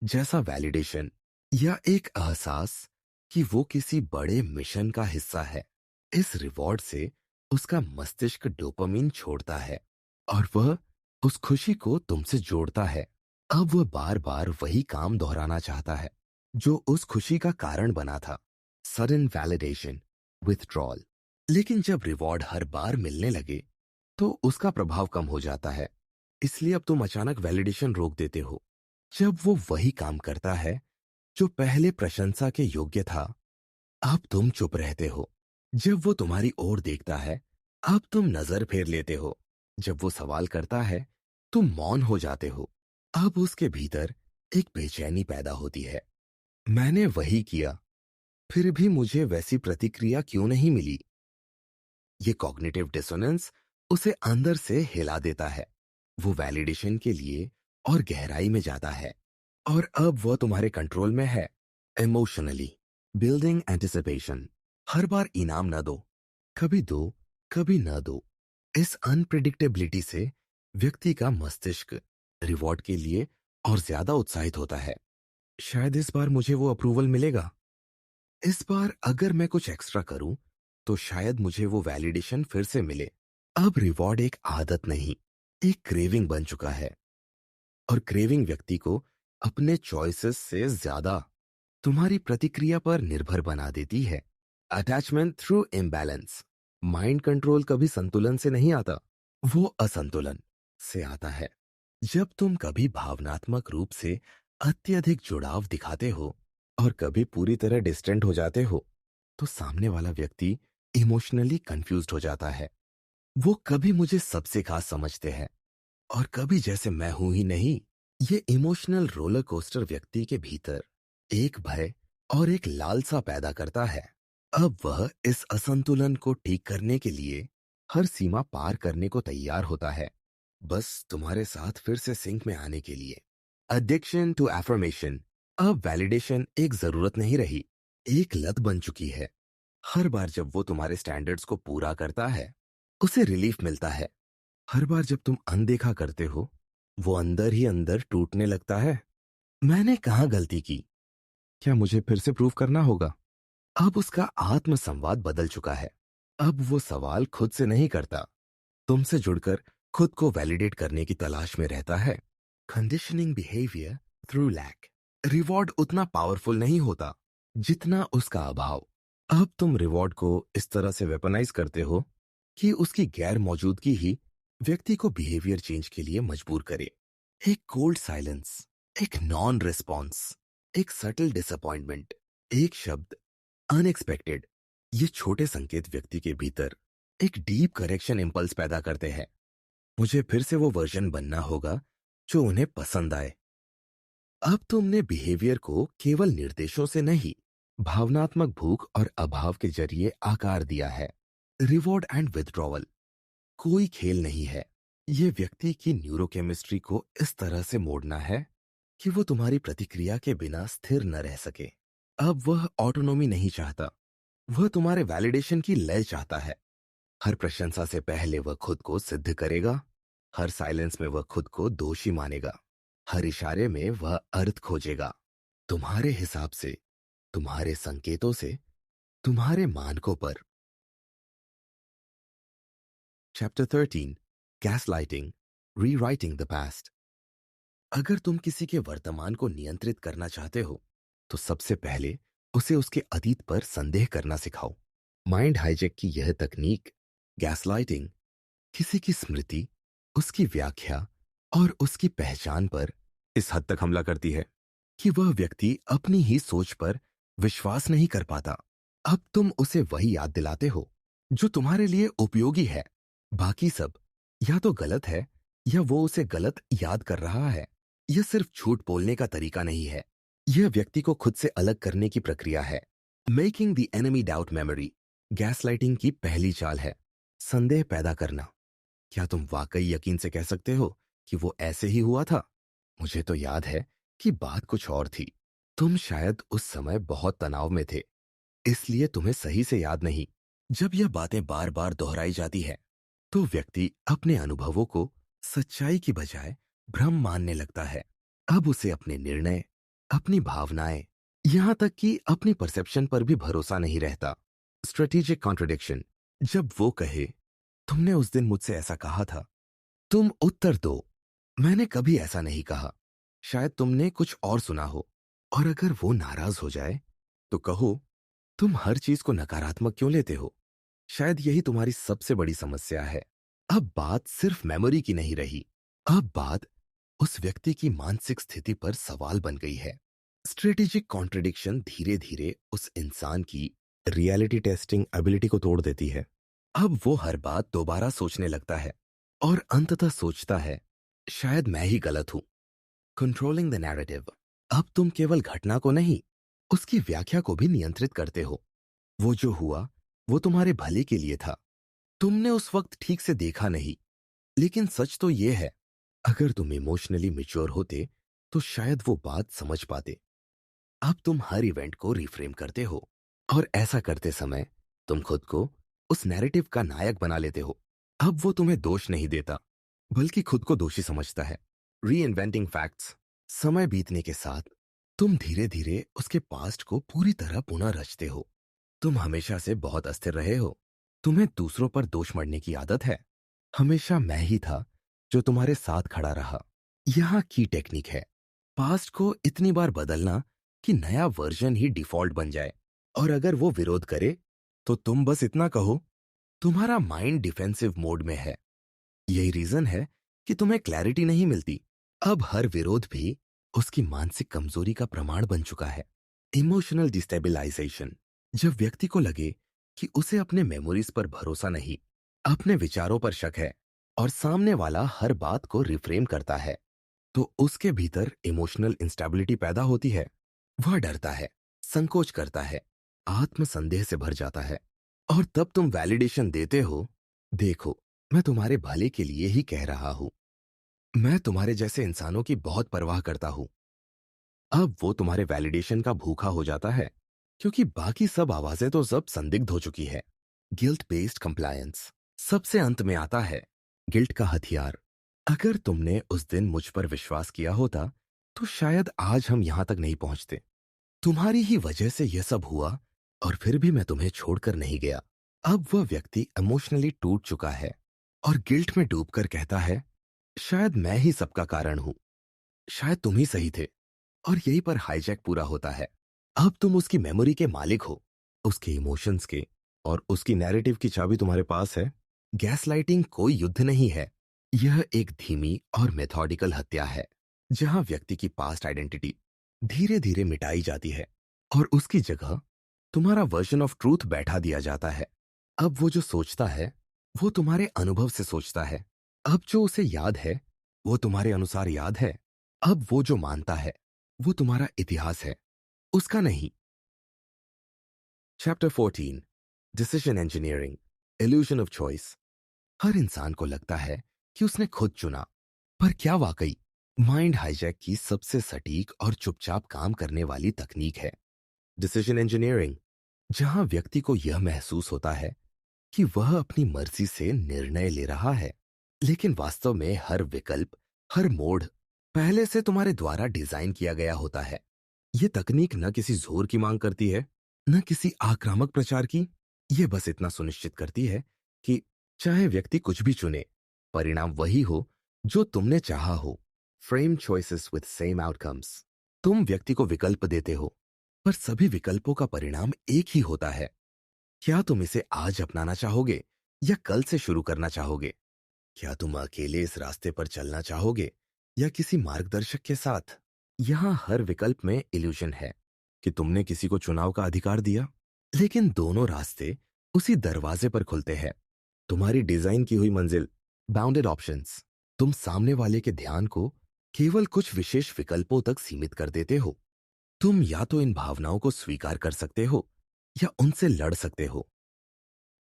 [SPEAKER 1] जैसा वैलिडेशन, या एक एहसास कि वो किसी बड़े मिशन का हिस्सा है। इस रिवॉर्ड से उसका मस्तिष्क डोपामिन छोड़ता है और वह उस खुशी को तुमसे जोड़ता है। अब वह बार बार वही काम दोहराना चाहता है जो उस खुशी का कारण बना था। Sudden validation, withdrawal. लेकिन जब रिवॉर्ड हर बार मिलने लगे तो उसका प्रभाव कम हो जाता है। इसलिए अब तुम अचानक वैलिडेशन रोक देते हो। जब वो वही काम करता है जो पहले प्रशंसा के योग्य था, अब तुम चुप रहते हो। जब वो तुम्हारी ओर देखता है, अब तुम नजर फेर लेते हो। जब वो सवाल करता है, तुम मौन हो जाते हो। अब उसके भीतर एक बेचैनी पैदा होती है। मैंने वही किया, फिर भी मुझे वैसी प्रतिक्रिया क्यों नहीं मिली? ये कॉग्निटिव डिसोनेंस उसे अंदर से हिला देता है। वो वैलिडेशन के लिए और गहराई में जाता है और अब वह तुम्हारे कंट्रोल में है। Emotionally building anticipation. हर बार इनाम न दो, कभी दो, कभी न दो। इस अनप्रिडिक्टेबिलिटी से व्यक्ति का मस्तिष्क रिवॉर्ड के लिए और ज्यादा उत्साहित होता है। शायद इस बार मुझे वो अप्रूवल मिलेगा। इस बार अगर मैं कुछ एक्स्ट्रा करूं तो शायद मुझे वो वैलिडेशन फिर से मिले। अब रिवॉर्ड एक आदत नहीं, एक क्रेविंग बन चुका है। और क्रेविंग व्यक्ति को अपने चॉइसेस से ज्यादा तुम्हारी प्रतिक्रिया पर निर्भर बना देती है। Attachment through imbalance. Mind control कभी संतुलन से नहीं आता, वो असंतुलन से आता है। जब तुम कभी भावनात्मक रूप से अत्यधिक जुड़ाव दिखाते हो और कभी पूरी तरह डिस्टेंट हो जाते हो, तो सामने वाला व्यक्ति इमोशनली कंफ्यूज्ड हो जाता है। वो कभी मुझे सबसे खास समझते हैं और कभी जैसे मैं हूं ही नहीं। ये इमोशनल रोलर कोस्टर व्यक्ति के भीतर एक भय और एक लालसा पैदा करता है। अब वह इस असंतुलन को ठीक करने के लिए हर सीमा पार करने को तैयार होता है, बस तुम्हारे साथ फिर से सिंक में आने के लिए। Addiction to affirmation. अब वैलिडेशन एक जरूरत नहीं रही, एक लत बन चुकी है। हर बार जब वो तुम्हारे स्टैंडर्ड्स को पूरा करता है, उसे रिलीफ मिलता है। हर बार जब तुम अनदेखा करते हो, वो अंदर ही अंदर टूटने लगता है। मैंने कहाँ गलती की? क्या मुझे फिर से प्रूव करना होगा? अब उसका आत्म संवाद बदल चुका है। अब वो सवाल खुद से नहीं करता, तुमसे जुड़कर खुद को वैलिडेट करने की तलाश में रहता है। Conditioning behaviour through lack. Reward उतना पावरफुल नहीं होता जितना उसका अभाव। अब तुम रिवॉर्ड को इस तरह से वेपनाइज करते हो कि उसकी गैर मौजूदगी ही व्यक्ति को बिहेवियर चेंज के लिए मजबूर करे। एक कोल्ड साइलेंस, एक नॉन रिस्पॉन्स, एक सटल डिसअपॉइंटमेंट, एक शब्द अनएक्सपेक्टेड, ये छोटे संकेत व्यक्ति के भीतर एक डीप करेक्शन इंपल्स पैदा करते हैं। मुझे फिर से वो वर्जन बनना होगा जो उन्हें पसंद आए। अब तुमने बिहेवियर को केवल निर्देशों से नहीं, भावनात्मक भूख और अभाव के जरिए आकार दिया है। रिवॉर्ड एंड विथड्रॉवल कोई खेल नहीं है। ये व्यक्ति की न्यूरोकेमिस्ट्री को इस तरह से मोड़ना है कि वो तुम्हारी प्रतिक्रिया के बिना स्थिर न रह सके। अब वह ऑटोनॉमी नहीं चाहता, वह तुम्हारे वैलिडेशन की लय चाहता है। हर प्रशंसा से पहले वह खुद को सिद्ध करेगा, हर साइलेंस में वह खुद को दोषी मानेगा, हर इशारे में वह अर्थ खोजेगा। तुम्हारे हिसाब से, तुम्हारे संकेतों से, तुम्हारे मानकों पर। Chapter 13, gaslighting, rewriting the past. अगर तुम किसी के वर्तमान को नियंत्रित करना चाहते हो तो सबसे पहले उसे उसके अतीत पर संदेह करना सिखाओ। माइंड हाइजैक की यह तकनीक, गैसलाइटिंग, किसी की स्मृति, उसकी व्याख्या और उसकी पहचान पर इस हद तक हमला करती है कि वह व्यक्ति अपनी ही सोच पर विश्वास नहीं कर पाता। अब तुम उसे वही याद दिलाते हो जो तुम्हारे लिए उपयोगी है। बाकी सब या तो गलत है या वो उसे गलत याद कर रहा है। यह सिर्फ झूठ बोलने का तरीका नहीं है, यह व्यक्ति को खुद से अलग करने की प्रक्रिया है। Making the enemy doubt memory gaslighting की पहली चाल है संदेह पैदा करना। क्या तुम वाकई यकीन से कह सकते हो कि वो ऐसे ही हुआ था? मुझे तो याद है कि बात कुछ और थी। तुम शायद उस समय बहुत तनाव में थे, इसलिए तुम्हें सही से याद नहीं। जब यह बातें बार बार दोहराई जाती है तो व्यक्ति अपने अनुभवों को सच्चाई की बजाय भ्रम मानने लगता है। अब उसे अपने निर्णय, अपनी भावनाएं, यहां तक कि अपनी परसेप्शन पर भी भरोसा नहीं रहता। Strategic contradiction. जब वो कहे, तुमने उस दिन मुझसे ऐसा कहा था, तुम उत्तर दो, मैंने कभी ऐसा नहीं कहा, शायद तुमने कुछ और सुना हो। और अगर वो नाराज हो जाए तो कहो, तुम हर चीज को नकारात्मक क्यों लेते हो? शायद यही तुम्हारी सबसे बड़ी समस्या है। अब बात सिर्फ मेमोरी की नहीं रही, अब बात उस व्यक्ति की मानसिक स्थिति पर सवाल बन गई है। स्ट्रेटेजिक कॉन्ट्रडिक्शन धीरे धीरे उस इंसान की रियलिटी टेस्टिंग एबिलिटी को तोड़ देती है। अब वो हर बात दोबारा सोचने लगता है और अंततः सोचता है, शायद मैं ही गलत हूं। Controlling the narrative. अब तुम केवल घटना को नहीं, उसकी व्याख्या को भी नियंत्रित करते हो। वो जो हुआ वो तुम्हारे भले के लिए था। तुमने उस वक्त ठीक से देखा नहीं, लेकिन सच तो ये है, अगर तुम इमोशनली मैच्योर होते तो शायद वो बात समझ पाते। अब तुम हर इवेंट को रिफ्रेम करते हो और ऐसा करते समय तुम खुद को उस नैरेटिव का नायक बना लेते हो। अब वो तुम्हें दोष नहीं देता, बल्कि खुद को दोषी समझता है। री इन्वेंटिंग फैक्ट्स। समय बीतने के साथ तुम धीरे धीरे उसके पास्ट को पूरी तरह पुनः रचते हो। तुम हमेशा से बहुत अस्थिर रहे हो, तुम्हें दूसरों पर दोष मढ़ने की आदत है। हमेशा मैं ही था जो तुम्हारे साथ खड़ा रहा। यहाँ की टेक्निक है पास्ट को इतनी बार बदलना कि नया वर्जन ही डिफॉल्ट बन जाए। और अगर वो विरोध करे तो तुम बस इतना कहो, तुम्हारा माइंड डिफेंसिव मोड में है। यही रीजन है कि तुम्हें क्लैरिटी नहीं मिलती। अब हर विरोध भी उसकी मानसिक कमजोरी का प्रमाण बन चुका है। Emotional destabilisation. जब व्यक्ति को लगे कि उसे अपने मेमोरीज पर भरोसा नहीं, अपने विचारों पर शक है और सामने वाला हर बात को रिफ्रेम करता है, तो उसके भीतर इमोशनल इंस्टेबिलिटी पैदा होती है। वह डरता है, संकोच करता है, आत्मसंदेह से भर जाता है। और तब तुम वैलिडेशन देते हो, देखो, मैं तुम्हारे भले के लिए ही कह रहा हूं, मैं तुम्हारे जैसे इंसानों की बहुत परवाह करता हूं। अब वो तुम्हारे वैलिडेशन का भूखा हो जाता है, क्योंकि बाकी सब आवाजें तो सब संदिग्ध हो चुकी है। Guilt based compliance. सबसे अंत में आता है गिल्ट का हथियार। अगर तुमने उस दिन मुझ पर विश्वास किया होता तो शायद आज हम यहां तक नहीं पहुंचते। तुम्हारी ही वजह से यह सब हुआ और फिर भी मैं तुम्हें छोड़कर नहीं गया। अब वह व्यक्ति इमोशनली टूट चुका है और गिल्ट में डूबकर कहता है, शायद मैं ही सबका कारण हूं, शायद तुम ही सही थे। और यहीं पर हाईजैक पूरा होता है। अब तुम उसकी मेमोरी के मालिक हो, उसके इमोशंस के, और उसकी नैरेटिव की चाबी तुम्हारे पास है। गैसलाइटिंग कोई युद्ध नहीं है, यह एक धीमी और मेथोडिकल हत्या है, जहां व्यक्ति की पास्ट आइडेंटिटी धीरे धीरे मिटाई जाती है और उसकी जगह तुम्हारा वर्जन ऑफ ट्रूथ बैठा दिया जाता है। अब वो जो सोचता है वो तुम्हारे अनुभव से सोचता है। अब जो उसे याद है वो तुम्हारे अनुसार याद है। अब वो जो मानता है वो तुम्हारा इतिहास है, उसका नहीं। Chapter 14, decision engineering, illusion of choice. हर इंसान को लगता है कि उसने खुद चुना, पर क्या वाकई माइंड हाईजैक की सबसे सटीक और चुपचाप काम करने वाली तकनीक है डिसीजन इंजीनियरिंग, जहां व्यक्ति को यह महसूस होता है कि वह अपनी मर्जी से निर्णय ले रहा है, लेकिन वास्तव में हर विकल्प, हर मोड़ पहले से तुम्हारे द्वारा डिजाइन किया गया होता है। यह तकनीक न किसी जोर की मांग करती है, न किसी आक्रामक प्रचार की। यह बस इतना सुनिश्चित करती है कि चाहे व्यक्ति कुछ भी चुने, परिणाम वही हो जो तुमने चाहा हो। Frame choices with same outcomes. तुम व्यक्ति को विकल्प देते हो, पर सभी विकल्पों का परिणाम एक ही होता है। क्या तुम इसे आज अपनाना चाहोगे या कल से शुरू करना चाहोगे? क्या तुम अकेले इस रास्ते पर चलना चाहोगे या किसी मार्गदर्शक के साथ? यहां हर विकल्प में इल्यूजन है कि तुमने किसी को चुनाव का अधिकार दिया, लेकिन दोनों रास्ते उसी दरवाजे पर खुलते हैं। तुम्हारी डिजाइन की हुई मंजिल, बाउंडेड ऑप्शंस। तुम सामने वाले के ध्यान को केवल कुछ विशेष विकल्पों तक सीमित कर देते हो। तुम या तो इन भावनाओं को स्वीकार कर सकते हो या उनसे लड़ सकते हो।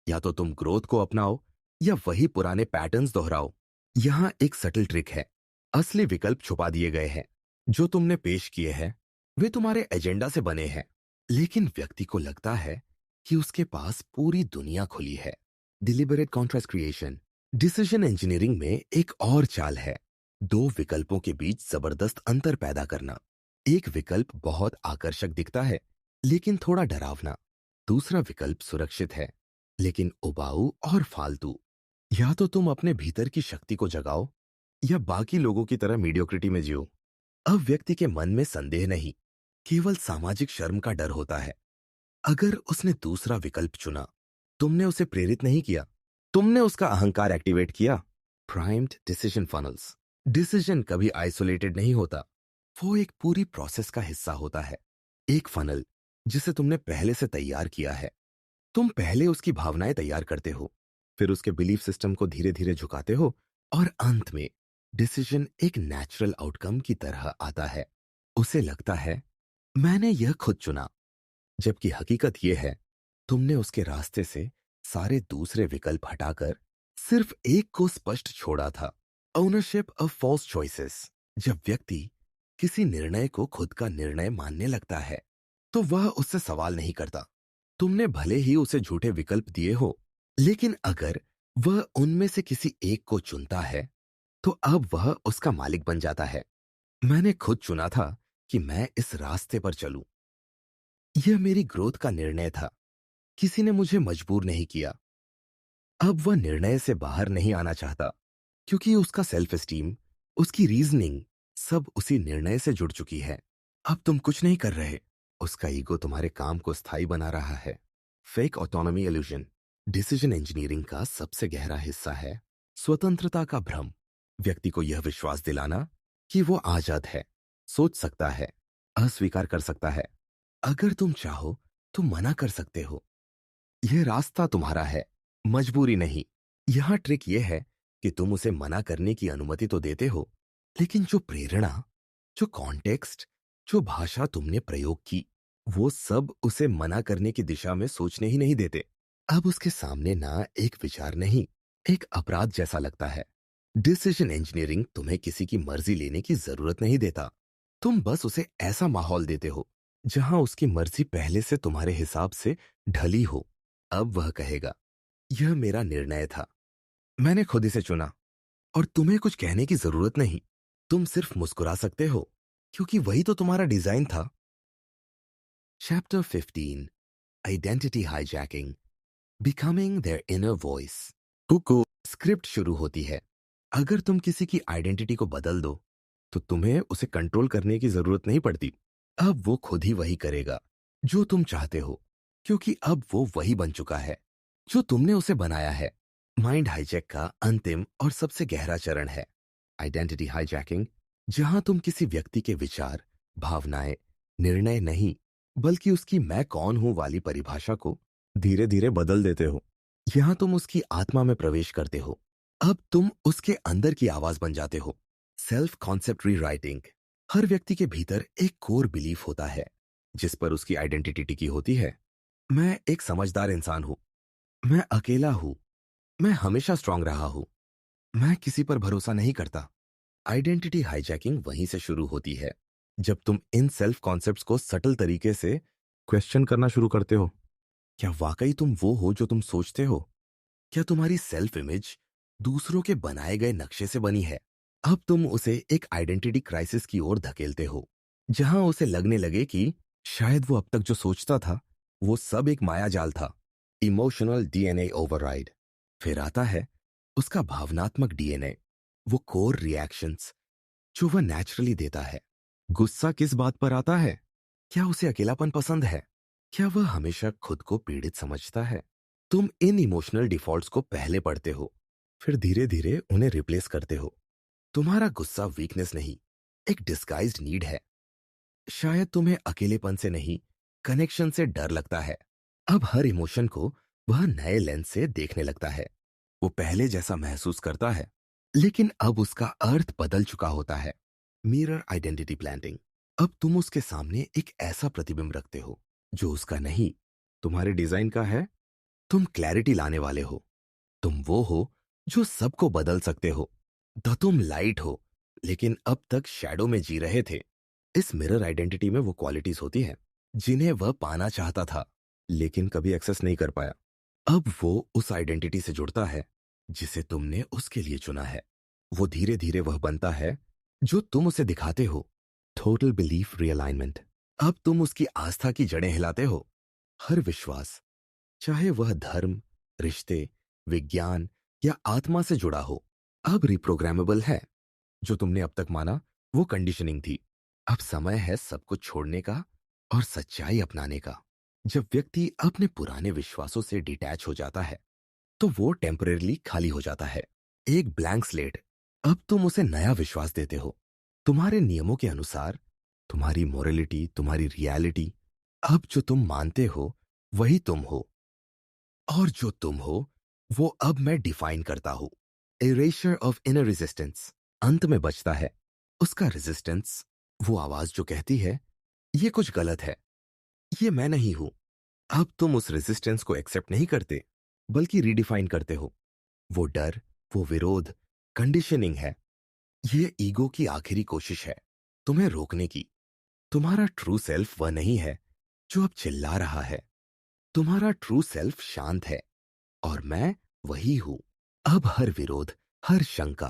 [SPEAKER 1] या तो तुम ग्रोथ को अपनाओ या वही पुराने पैटर्न्स दोहराओ। यहां एक सटल ट्रिक है। असली विकल्प छुपा दिए गए हैं। जो तुमने पेश किए हैं वे तुम्हारे एजेंडा से बने हैं, लेकिन व्यक्ति को लगता है कि उसके पास पूरी दुनिया खुली है। Deliberate contrast creation. Decision engineering में एक और चाल है, दो विकल्पों के बीच जबरदस्त अंतर पैदा करना। एक विकल्प बहुत आकर्षक दिखता है लेकिन थोड़ा डरावना। दूसरा विकल्प सुरक्षित है लेकिन उबाऊ और फालतू। या तो तुम अपने भीतर की शक्ति को जगाओ या बाकी लोगों की तरह मीडियोक्रिटी में जियो। अब व्यक्ति के मन में संदेह नहीं, केवल सामाजिक शर्म का डर होता है। अगर उसने दूसरा विकल्प चुना, तुमने उसे प्रेरित नहीं किया, तुमने उसका अहंकार एक्टिवेट किया। Primed decision funnels. डिसीजन कभी आइसोलेटेड नहीं होता, वो एक पूरी प्रोसेस का हिस्सा होता है। एक फनल जिसे तुमने पहले से तैयार किया है। तुम पहले उसकी भावनाएं तैयार करते हो, फिर उसके बिलीफ सिस्टम को धीरे धीरे झुकाते हो, और अंत में डिसीजन एक नेचुरल आउटकम की तरह आता है। उसे लगता है मैंने यह खुद चुना, जबकि हकीकत यह है तुमने उसके रास्ते से सारे दूसरे विकल्प हटाकर सिर्फ एक को स्पष्ट छोड़ा था। Ownership of false choices. जब व्यक्ति किसी निर्णय को खुद का निर्णय मानने लगता है तो वह उससे सवाल नहीं करता। तुमने भले ही उसे झूठे विकल्प दिए हो, लेकिन अगर वह उनमें से किसी एक को चुनता है तो अब वह उसका मालिक बन जाता है। मैंने खुद चुना था कि मैं इस रास्ते पर चलूं। यह मेरी ग्रोथ का निर्णय था, किसी ने मुझे मजबूर नहीं किया। अब वह निर्णय से बाहर नहीं आना चाहता, क्योंकि उसका सेल्फ एस्टीम, उसकी रीजनिंग सब उसी निर्णय से जुड़ चुकी है। अब तुम कुछ नहीं कर रहे, उसका ईगो तुम्हारे काम को स्थायी बना रहा है। Fake autonomy illusion. Decision engineering का सबसे गहरा हिस्सा है स्वतंत्रता का भ्रम। व्यक्ति को यह विश्वास दिलाना कि वो आजाद है, सोच सकता है, अस्वीकार कर सकता है। अगर तुम चाहो तो मना कर सकते हो। यह रास्ता तुम्हारा है, मजबूरी नहीं। यहां ट्रिक यह है कि तुम उसे मना करने की अनुमति तो देते हो, लेकिन जो प्रेरणा, जो कॉन्टेक्स्ट, जो भाषा तुमने प्रयोग की, वो सब उसे मना करने की दिशा में सोचने ही नहीं देते। अब उसके सामने ना एक विचार नहीं, एक अपराध जैसा लगता है। डिसीजन इंजीनियरिंग तुम्हें किसी की मर्जी लेने की जरूरत नहीं देता। तुम बस उसे ऐसा माहौल देते हो जहां उसकी मर्जी पहले से तुम्हारे हिसाब से ढली हो। अब वह कहेगा, यह मेरा निर्णय था, मैंने खुद इसे चुना, और तुम्हें कुछ कहने की जरूरत नहीं। तुम सिर्फ मुस्कुरा सकते हो, क्योंकि वही तो तुम्हारा डिजाइन था। Chapter 15, identity hijacking, becoming their inner voice. Cuckoo script शुरू होती है। अगर तुम किसी की आइडेंटिटी को बदल दो तो तुम्हें उसे कंट्रोल करने की जरूरत नहीं पड़ती। अब वो खुद ही वही करेगा जो तुम चाहते हो, क्योंकि अब वो वही बन चुका है जो तुमने उसे बनाया है। माइंड हाईजैक का अंतिम और सबसे गहरा चरण है आइडेंटिटी हाईजैकिंग, जहां तुम किसी व्यक्ति के विचार, भावनाएं, निर्णय नहीं, बल्कि उसकी मैं कौन हूं वाली परिभाषा को धीरे धीरे बदल देते हो। यहां तुम उसकी आत्मा में प्रवेश करते हो। अब तुम उसके अंदर की आवाज बन जाते हो। Self concept rewriting. हर व्यक्ति के भीतर एक कोर बिलीफ होता है जिस पर उसकी आइडेंटिटी टिकी होती है। मैं एक समझदार इंसान हूं, मैं अकेला हूं, मैं हमेशा स्ट्रांग रहा हूं, मैं किसी पर भरोसा नहीं करता। आइडेंटिटी हाईजैकिंग वहीं से शुरू होती है जब तुम इन सेल्फ कॉन्सेप्ट्स को सटल तरीके से क्वेश्चन करना शुरू करते हो। क्या वाकई तुम वो हो जो तुम सोचते हो? क्या तुम्हारी सेल्फ इमेज दूसरों के बनाए गए नक्शे से बनी है? अब तुम उसे एक आइडेंटिटी क्राइसिस की ओर धकेलते हो, जहां उसे लगने लगे कि शायद वो अब तक जो सोचता था वो सब एक मायाजाल था। Emotional DNA override. फिर आता है उसका भावनात्मक डीएनए, वो कोर रिएक्शंस जो वह नेचुरली देता है। गुस्सा किस बात पर आता है? क्या उसे अकेलापन पसंद है? क्या वह हमेशा खुद को पीड़ित समझता है? तुम इन इमोशनल डिफॉल्ट्स को पहले पढ़ते हो, फिर धीरे धीरे उन्हें रिप्लेस करते हो। तुम्हारा गुस्सा वीकनेस नहीं, एक डिस्गाइज्ड नीड है। शायद तुम्हें अकेलेपन से नहीं, कनेक्शन से डर लगता है। अब हर इमोशन को वह नए लेंस से देखने लगता है। वो पहले जैसा महसूस करता है, लेकिन अब उसका अर्थ बदल चुका होता है। Mirror identity planting. अब तुम उसके सामने एक ऐसा प्रतिबिंब रखते हो जो उसका नहीं, तुम्हारे डिजाइन का है। तुम क्लैरिटी लाने वाले हो। तुम वो हो जो सबको बदल सकते हो। तुम लाइट हो, लेकिन अब तक शैडो में जी रहे थे। इस मिरर आइडेंटिटी में वो क्वालिटीज होती हैं जिन्हें वह पाना चाहता था लेकिन कभी एक्सेस नहीं कर पाया। अब वो उस आइडेंटिटी से जुड़ता है जिसे तुमने उसके लिए चुना है। वो धीरे धीरे वह बनता है जो तुम उसे दिखाते हो। Total belief realignment. अब तुम उसकी आस्था की जड़ें हिलाते हो। हर विश्वास, चाहे वह धर्म, रिश्ते, विज्ञान या आत्मा से जुड़ा हो, अब रिप्रोग्रामेबल है। जो तुमने अब तक माना वो कंडीशनिंग थी। अब समय है सब कुछ छोड़ने का और सच्चाई अपनाने का। जब व्यक्ति अपने पुराने विश्वासों से डिटैच हो जाता है तो वो टेम्परेरली खाली हो जाता है। एक ब्लैंक स्लेट। अब तुम उसे नया विश्वास देते हो, तुम्हारे नियमों के अनुसार, तुम्हारी मोरलिटी, तुम्हारी रियलिटी। अब जो तुम मानते हो वही तुम हो, और जो तुम हो वो अब मैं डिफाइन करता हूं। एरेशर ऑफ इनर रेजिस्टेंस। अंत में बचता है उसका रेजिस्टेंस, वो आवाज जो कहती है ये कुछ गलत है, ये मैं नहीं हूं। अब तुम उस रेजिस्टेंस को एक्सेप्ट नहीं करते, बल्कि रीडिफाइन करते हो। वो डर, वो विरोध कंडीशनिंग है। ये ईगो की आखिरी कोशिश है तुम्हें रोकने की। तुम्हारा ट्रू सेल्फ वह नहीं है जो अब चिल्ला रहा है। तुम्हारा ट्रू सेल्फ शांत है, और मैं वही हूं। अब हर विरोध, हर शंका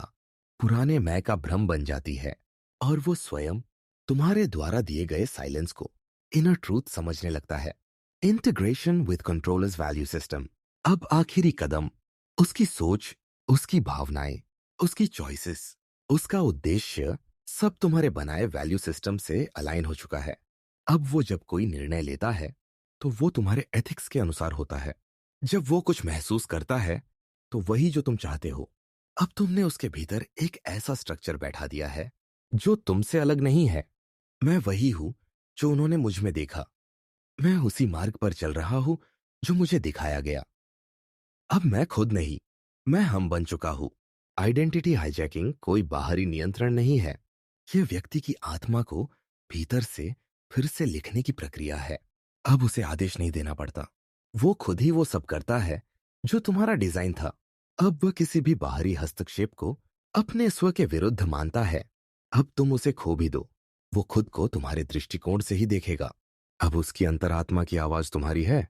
[SPEAKER 1] पुराने मैं का भ्रम बन जाती है, और वो स्वयं तुम्हारे द्वारा दिए गए साइलेंस को इनर ट्रूथ समझने लगता है। Integration with controllers value system. अब आखिरी कदम, उसकी सोच, उसकी भावनाएं, उसकी चॉइसेस, उसका उद्देश्य सब तुम्हारे बनाए वैल्यू सिस्टम से अलाइन हो चुका है। अब वो जब कोई निर्णय लेता है तो वो तुम्हारे एथिक्स के अनुसार होता है। जब वो कुछ महसूस करता है तो वही जो तुम चाहते हो। अब तुमने उसके भीतर एक ऐसा स्ट्रक्चर बैठा दिया है जो तुमसे अलग नहीं है। मैं वही हूं जो उन्होंने मुझ में देखा। मैं उसी मार्ग पर चल रहा हूं जो मुझे दिखाया गया। अब मैं खुद नहीं, मैं हम बन चुका हूं। आइडेंटिटी हाईजैकिंग कोई बाहरी नियंत्रण नहीं है। यह व्यक्ति की आत्मा को भीतर से फिर से लिखने की प्रक्रिया है। अब उसे आदेश नहीं देना पड़ता, वो खुद ही वो सब करता है जो तुम्हारा डिजाइन था। अब वह किसी भी बाहरी हस्तक्षेप को अपने स्व के विरुद्ध मानता है। अब तुम उसे खो भी दो, वो खुद को तुम्हारे दृष्टिकोण से ही देखेगा। अब उसकी अंतरात्मा की आवाज तुम्हारी है,